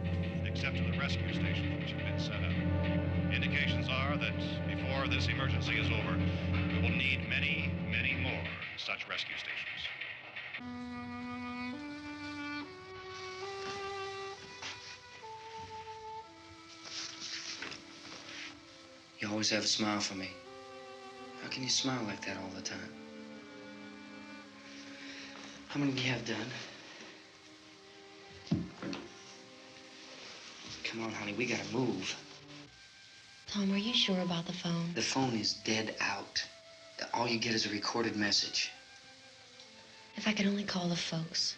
except to the rescue stations which have been set up. Indications are that before this emergency is over, we will need many, many more such rescue stations. You always have a smile for me. How can you smile like that all the time? How many do you have done? Come on, honey, we gotta move. Tom, are you sure about the phone? The phone is dead out. All you get is a recorded message. If I could only call the folks.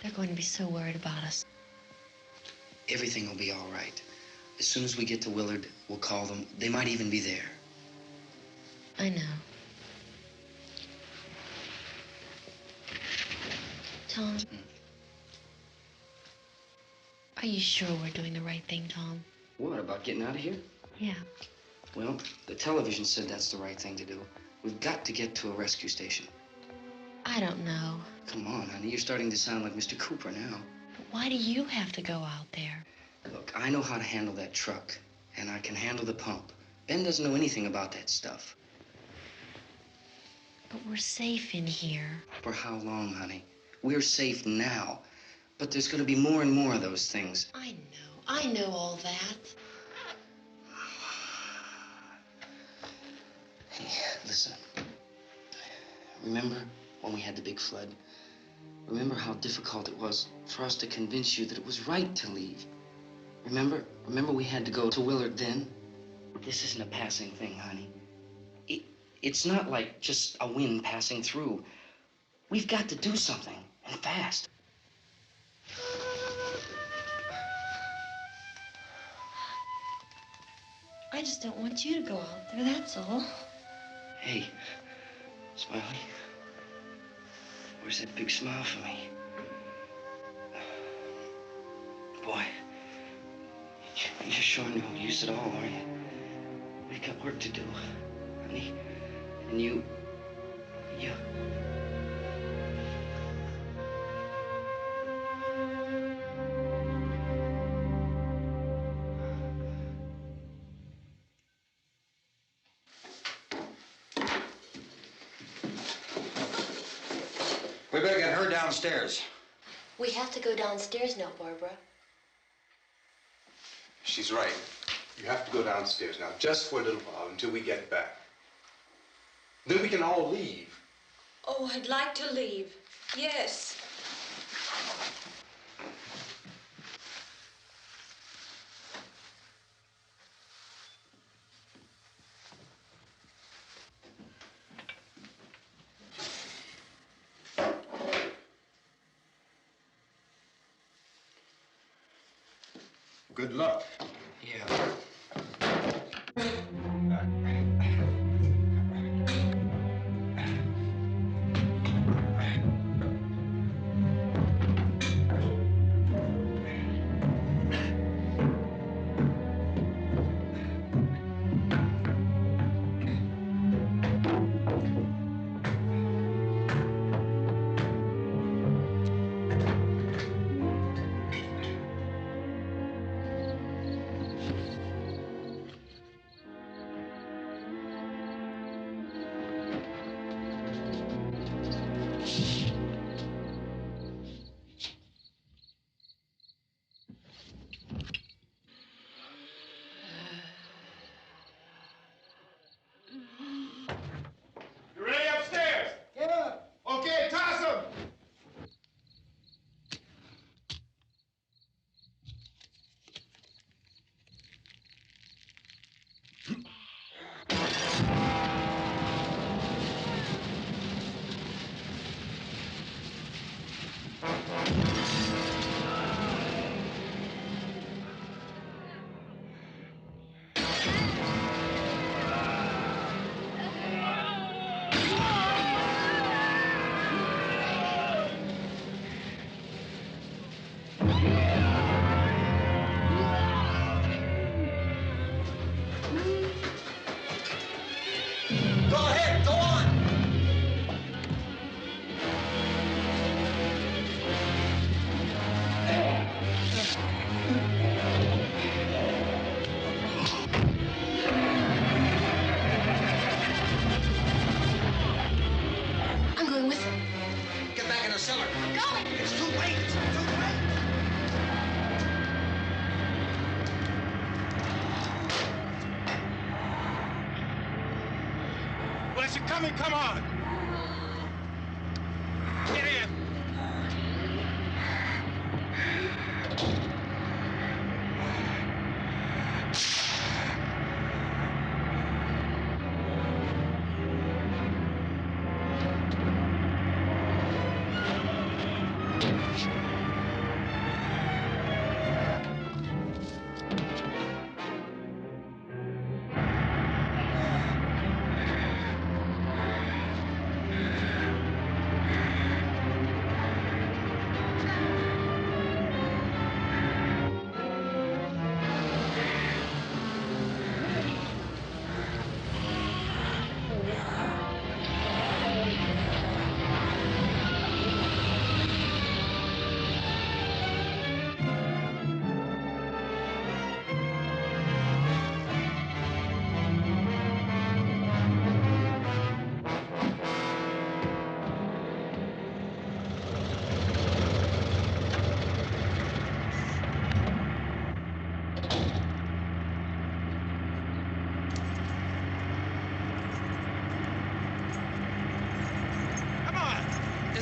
They're going to be so worried about us. Everything will be all right. As soon as we get to Willard, we'll call them. They might even be there. I know. Tom, are you sure we're doing the right thing, Tom? What, about getting out of here? Yeah. Well, the television said that's the right thing to do. We've got to get to a rescue station. I don't know. Come on, honey, you're starting to sound like Mr. Cooper now. But why do you have to go out there? Look, I know how to handle that truck, and I can handle the pump. Ben doesn't know anything about that stuff. But we're safe in here. For how long, honey? We're safe now. But there's going to be more and more of those things. I know all that. Hey, listen. Remember when we had the big flood? Remember how difficult it was for us to convince you that it was right to leave? Remember we had to go to Willard then? This isn't a passing thing, honey. It's not like just a wind passing through. We've got to do something, and fast. I just don't want you to go out there, that's all. Hey, Smiley, where's that big smile for me? Boy, you're sure no use at all, are you? We've got work to do, honey. And you... We better get her downstairs. We have to go downstairs now, Barbara. She's right. You have to go downstairs now, just for a little while, until we get back. Then we can all leave. Oh, I'd like to leave. Yes. Good luck. Yeah. You ready upstairs? Yeah. Okay, toss them. Go ahead, go on. I'm going with him. Get back in the cellar. I'm going. It's too late. It's too late. Well, as you're coming, come on. Get in.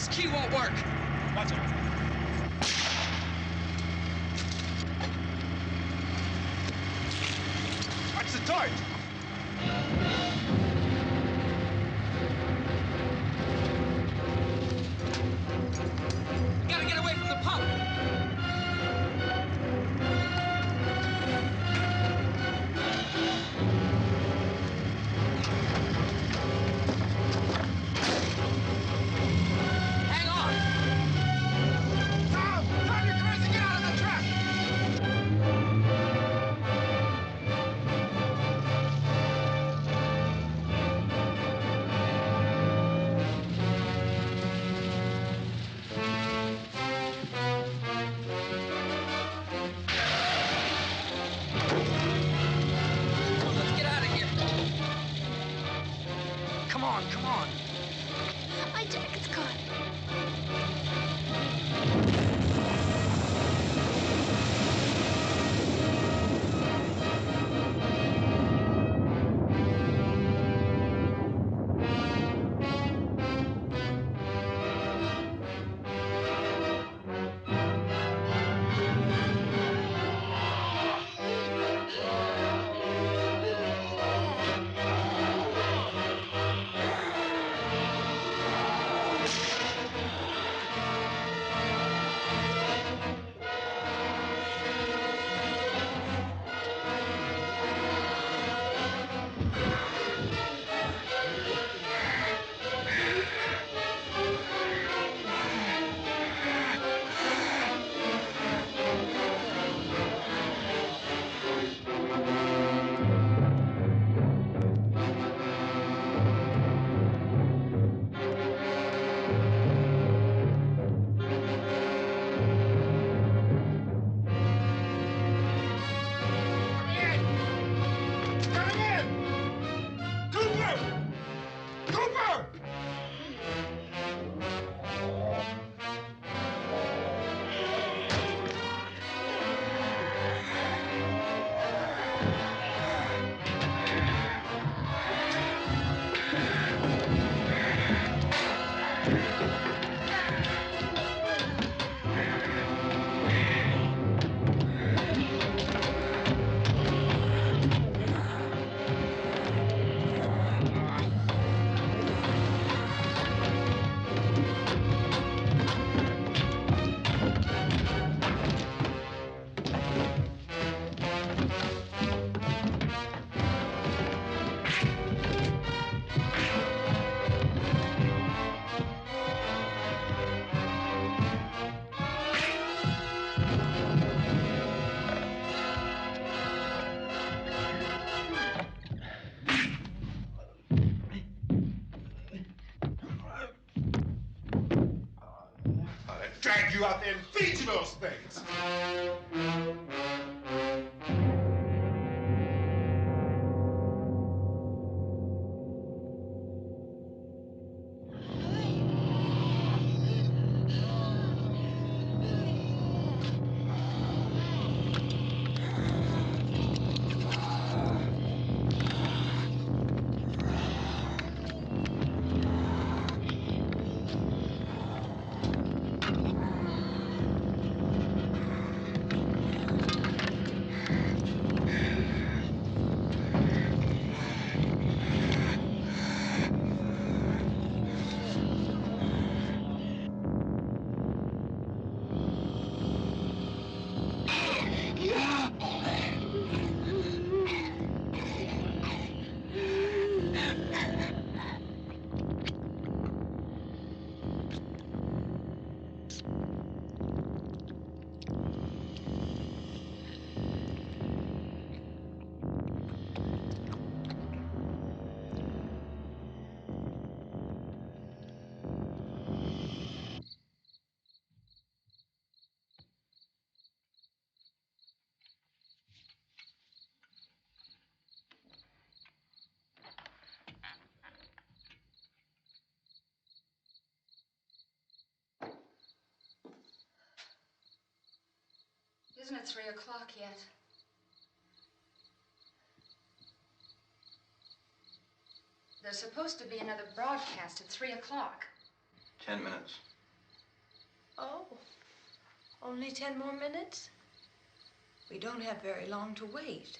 This key won't work. Watch it. Watch the torch. We gotta get away from the pump. Hang on. Tom! Tom, you're crazy! Get out of the trap! Let's get out of here. Come on, come on. My jacket's caught. Coming in! Cooper! Cooper! I dragged you out there and feed you those things. Isn't it 3 o'clock yet? There's supposed to be another broadcast at 3 o'clock. 10 minutes. Oh, only 10 more minutes? We don't have very long to wait.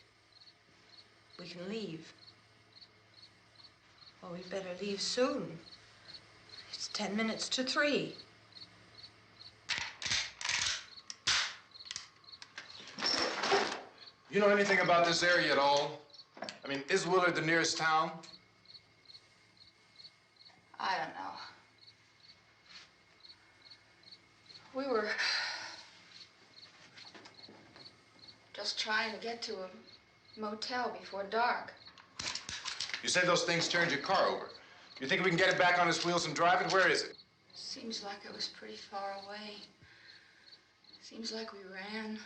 We can leave. Well, we'd better leave soon. It's 10 minutes to 3. You know anything about this area at all? I mean, is Willard the nearest town? I don't know. We were just trying to get to a motel before dark. You said those things turned your car over. You think we can get it back on its wheels and drive it? Where is it? Seems like it was pretty far away. Seems like we ran.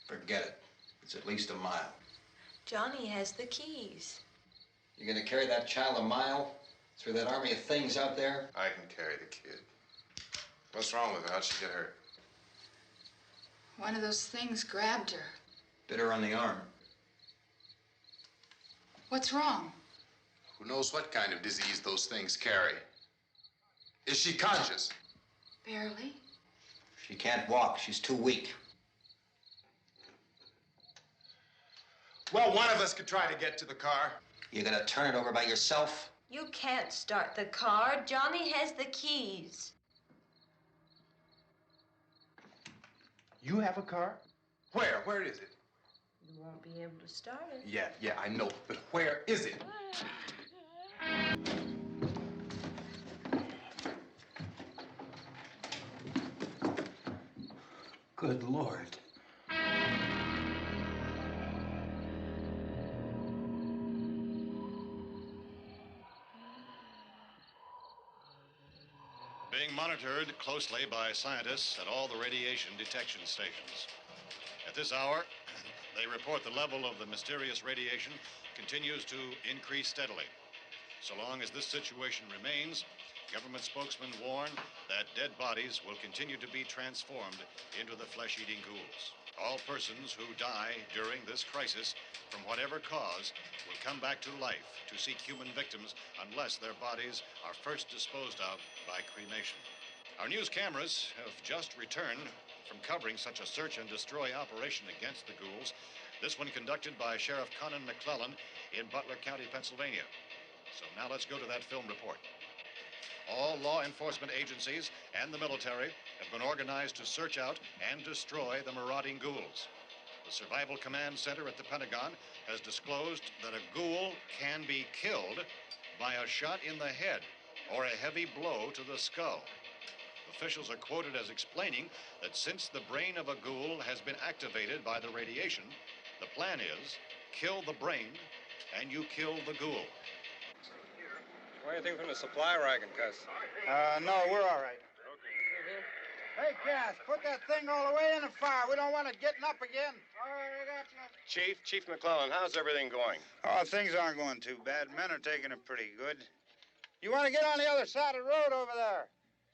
Forget it. It's at least a mile. Johnny has the keys. You're gonna carry that child a mile through that army of things out there? I can carry the kid. What's wrong with her? How'd she get hurt? One of those things grabbed her. Bit her on the arm. What's wrong? Who knows what kind of disease those things carry? Is she conscious? Barely. She can't walk. She's too weak. Well, one of us could try to get to the car. You gonna turn it over by yourself? You can't start the car. Johnny has the keys. You have a car? Where? Where is it? You won't be able to start it. Yeah, I know. But where is it? Good Lord. Being monitored closely by scientists at all the radiation detection stations. At this hour, they report the level of the mysterious radiation continues to increase steadily. So long as this situation remains, government spokesmen warn that dead bodies will continue to be transformed into the flesh-eating ghouls. All persons who die during this crisis, from whatever cause, will come back to life to seek human victims unless their bodies are first disposed of by cremation. Our news cameras have just returned from covering such a search and destroy operation against the ghouls, this one conducted by Sheriff Conan McClellan in Butler County, Pennsylvania. So now let's go to that film report. All law enforcement agencies and the military have been organized to search out and destroy the marauding ghouls. The Survival Command Center at the Pentagon has disclosed that a ghoul can be killed by a shot in the head or a heavy blow to the skull. Officials are quoted as explaining that since the brain of a ghoul has been activated by the radiation, the plan is kill the brain and you kill the ghoul. Anything from the supply wagon, Cuss? No, we're all right. Hey, Cass, put that thing all the way in the fire. We don't want it getting up again. All right, I got you. Chief McClellan, how's everything going? Oh, things aren't going too bad. Men are taking it pretty good. You want to get on the other side of the road over there?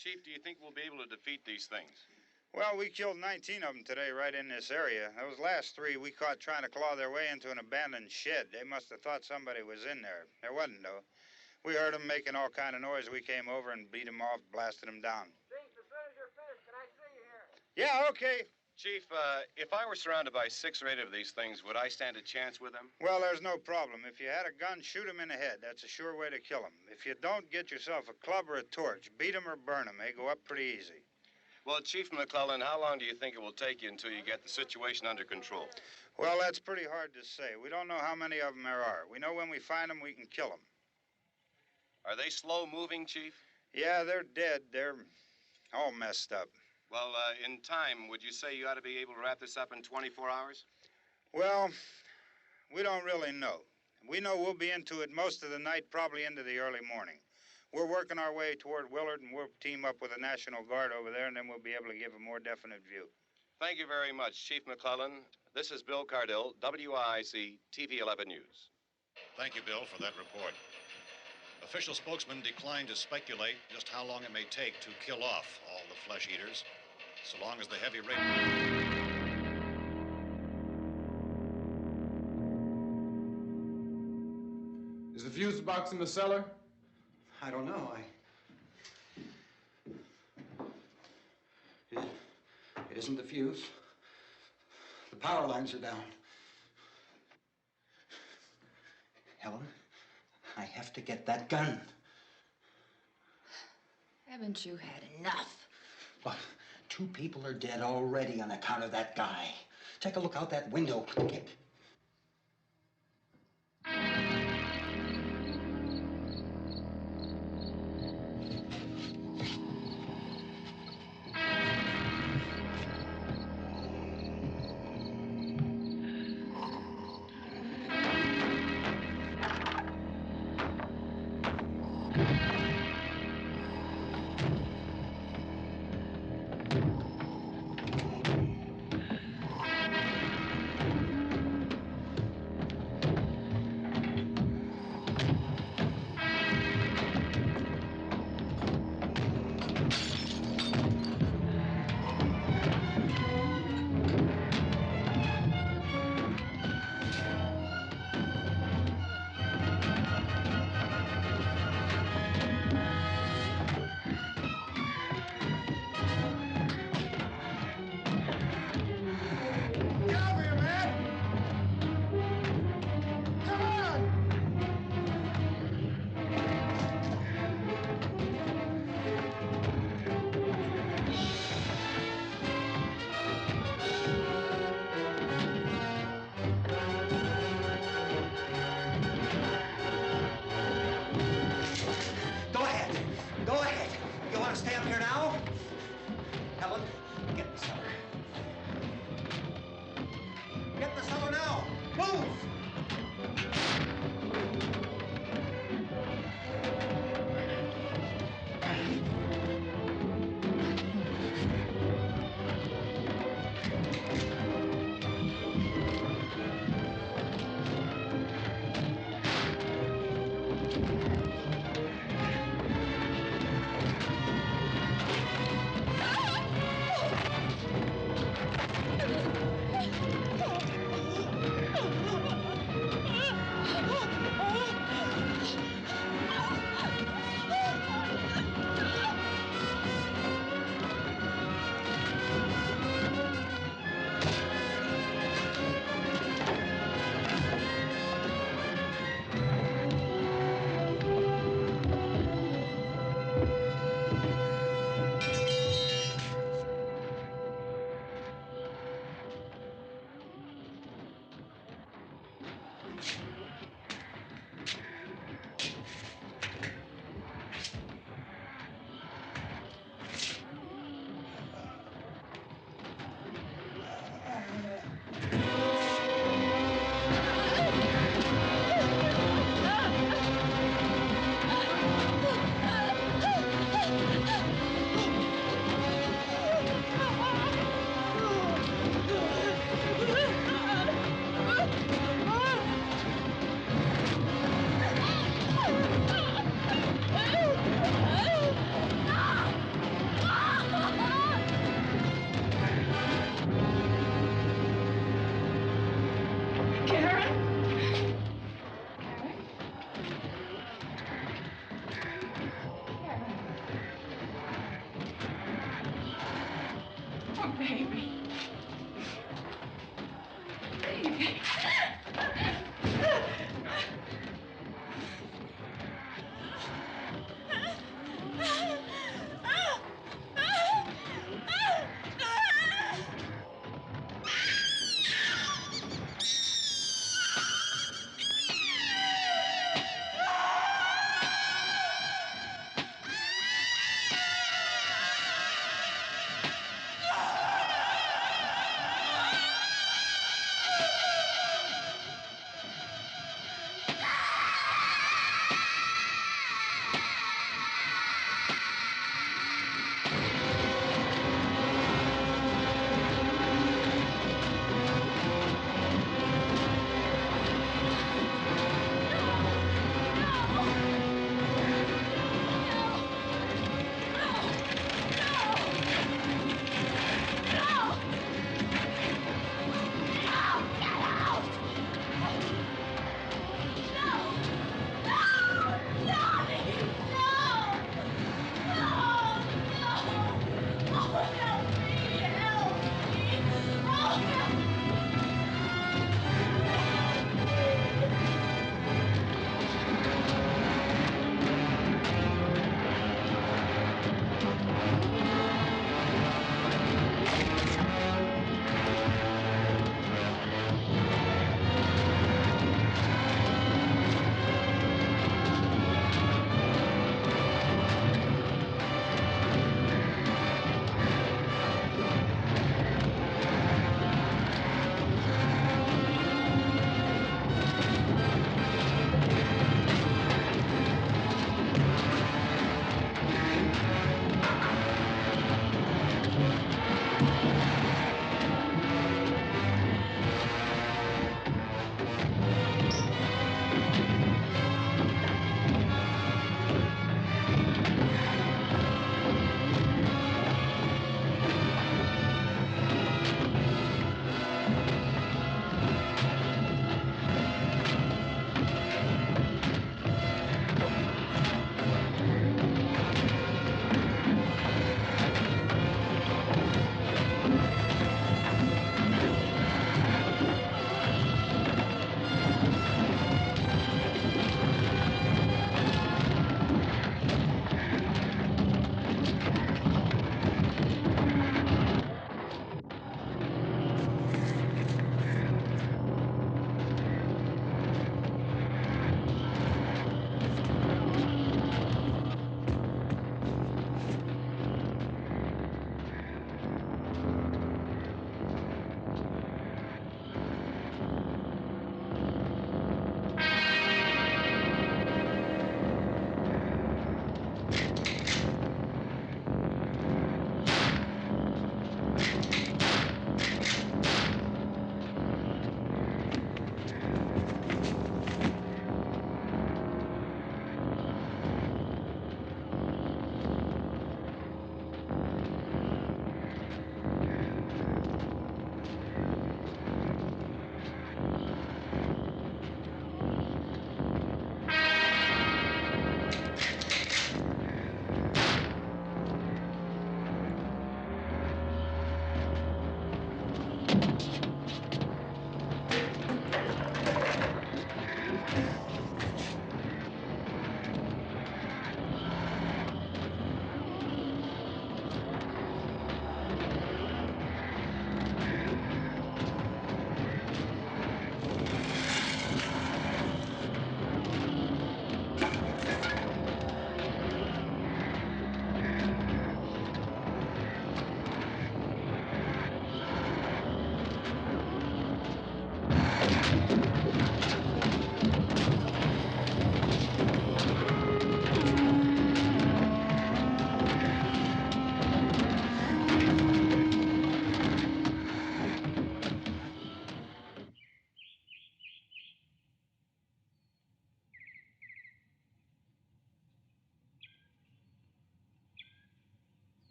Chief, do you think we'll be able to defeat these things? Well, we killed 19 of them today right in this area. Those last 3 we caught trying to claw their way into an abandoned shed. They must have thought somebody was in there. There wasn't, though. We heard them making all kind of noise. We came over and beat them off, blasted them down. Chief, as soon as you're finished, can I see you here? Yeah, okay. Chief, if I were surrounded by 6 or 8 of these things, would I stand a chance with them? Well, there's no problem. If you had a gun, shoot them in the head. That's a sure way to kill them. If you don't, get yourself a club or a torch. Beat them or burn them. They go up pretty easy. Well, Chief McClellan, how long do you think it will take you until you get the situation under control? Well, that's pretty hard to say. We don't know how many of them there are. We know when we find them, we can kill them. Are they slow-moving, Chief? Yeah, they're dead. They're all messed up. Well, in time, would you say you ought to be able to wrap this up in 24 hours? Well, we don't really know. We know we'll be into it most of the night, probably into the early morning. We're working our way toward Willard, and we'll team up with the National Guard over there, and then we'll be able to give a more definite view. Thank you very much, Chief McClellan. This is Bill Cardill, WIC TV 11 News. Thank you, Bill, for that report. Official spokesmen declined to speculate just how long it may take to kill off all the flesh eaters, so long as the heavy rain... Is the fuse box in the cellar? I don't know. isn't the fuse. The power lines are down. Helen, I have to get that gun. Haven't you had enough? Look, 2 people are dead already on account of that guy. Take a look out that window. Go ahead. You want to stay up here now? Helen, get the cellar. Get the cellar now. Move! Oh, baby. Baby.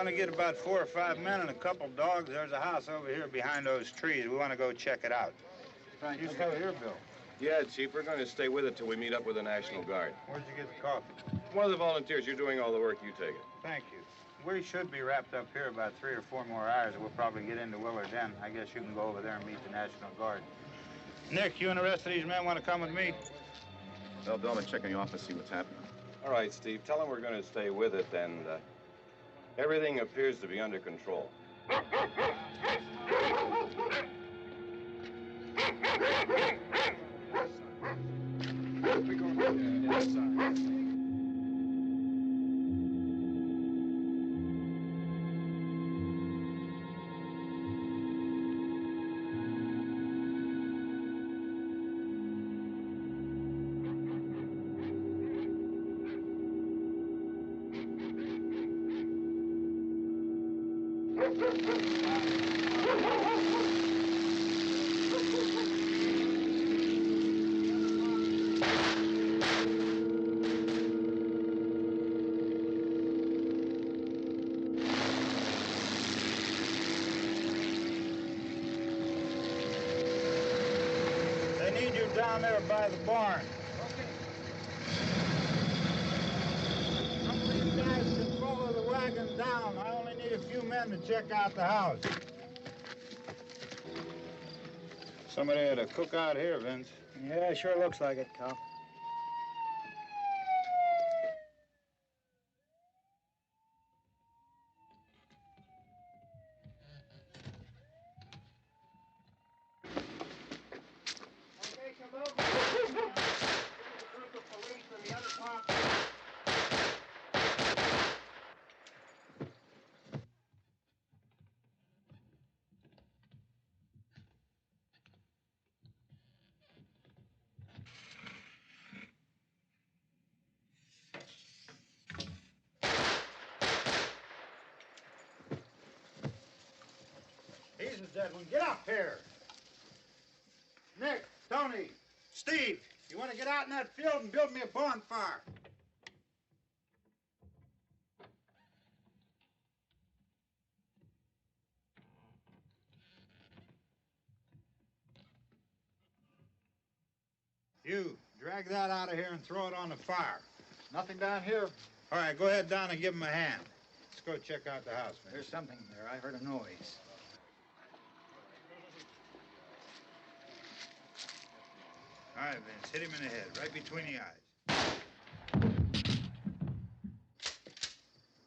want to get about 4 or 5 men and a couple dogs. There's a house over here behind those trees. We want to go check it out. Frank, You still here, Bill? Yeah, Chief, we're going to stay with it till we meet up with the National Guard. Where'd you get the coffee? One of the volunteers, you're doing all the work, you take it. Thank you. We should be wrapped up here about 3 or 4 more hours. We'll probably get into Willard then. I guess you can go over there and meet the National Guard. Nick, you and the rest of these men want to come with me? Well, Bill, I'm gonna check in the office, see what's happening. All right, Steve, tell them we're going to stay with it, and everything appears to be under control. They need you down there by the barn. Some of you guys can follow the wagon down. I only need a few men to check out the house. Somebody had a cookout here, Vince. Yeah, sure looks like it, Cal. He's the dead one. Get up here. Nick, Tony, Steve, you want to get out in that field and build me a bonfire? You, drag that out of here and throw it on the fire. Nothing down here. All right, go ahead down and give him a hand. Let's go check out the house, man. There's something there. I heard a noise. All right, Vince, hit him in the head, right between the eyes.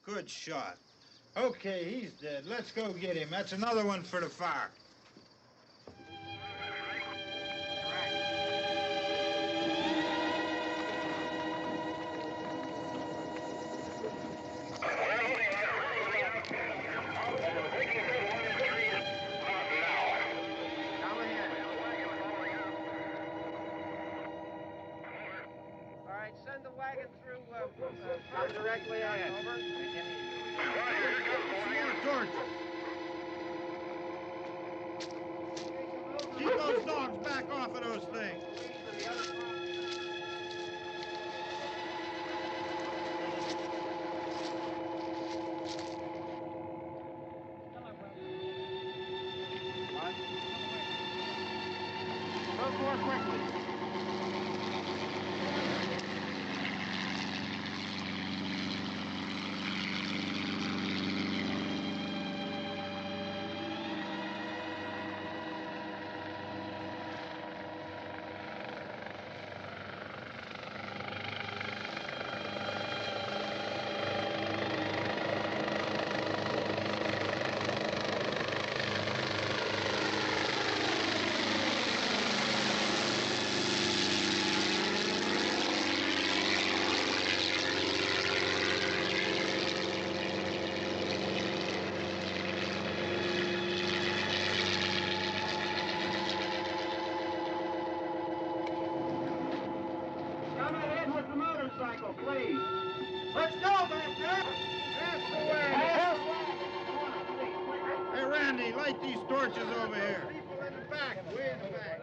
Good shot. Okay, he's dead. Let's go get him. That's another one for the fire. Send the wagon through directly ahead. Over. More torches. Keep those dogs back off of those things. Move more quickly. Please. Let's go back there. Pass the way. Hey, Randy, light these torches over here. People in the back, way in the back.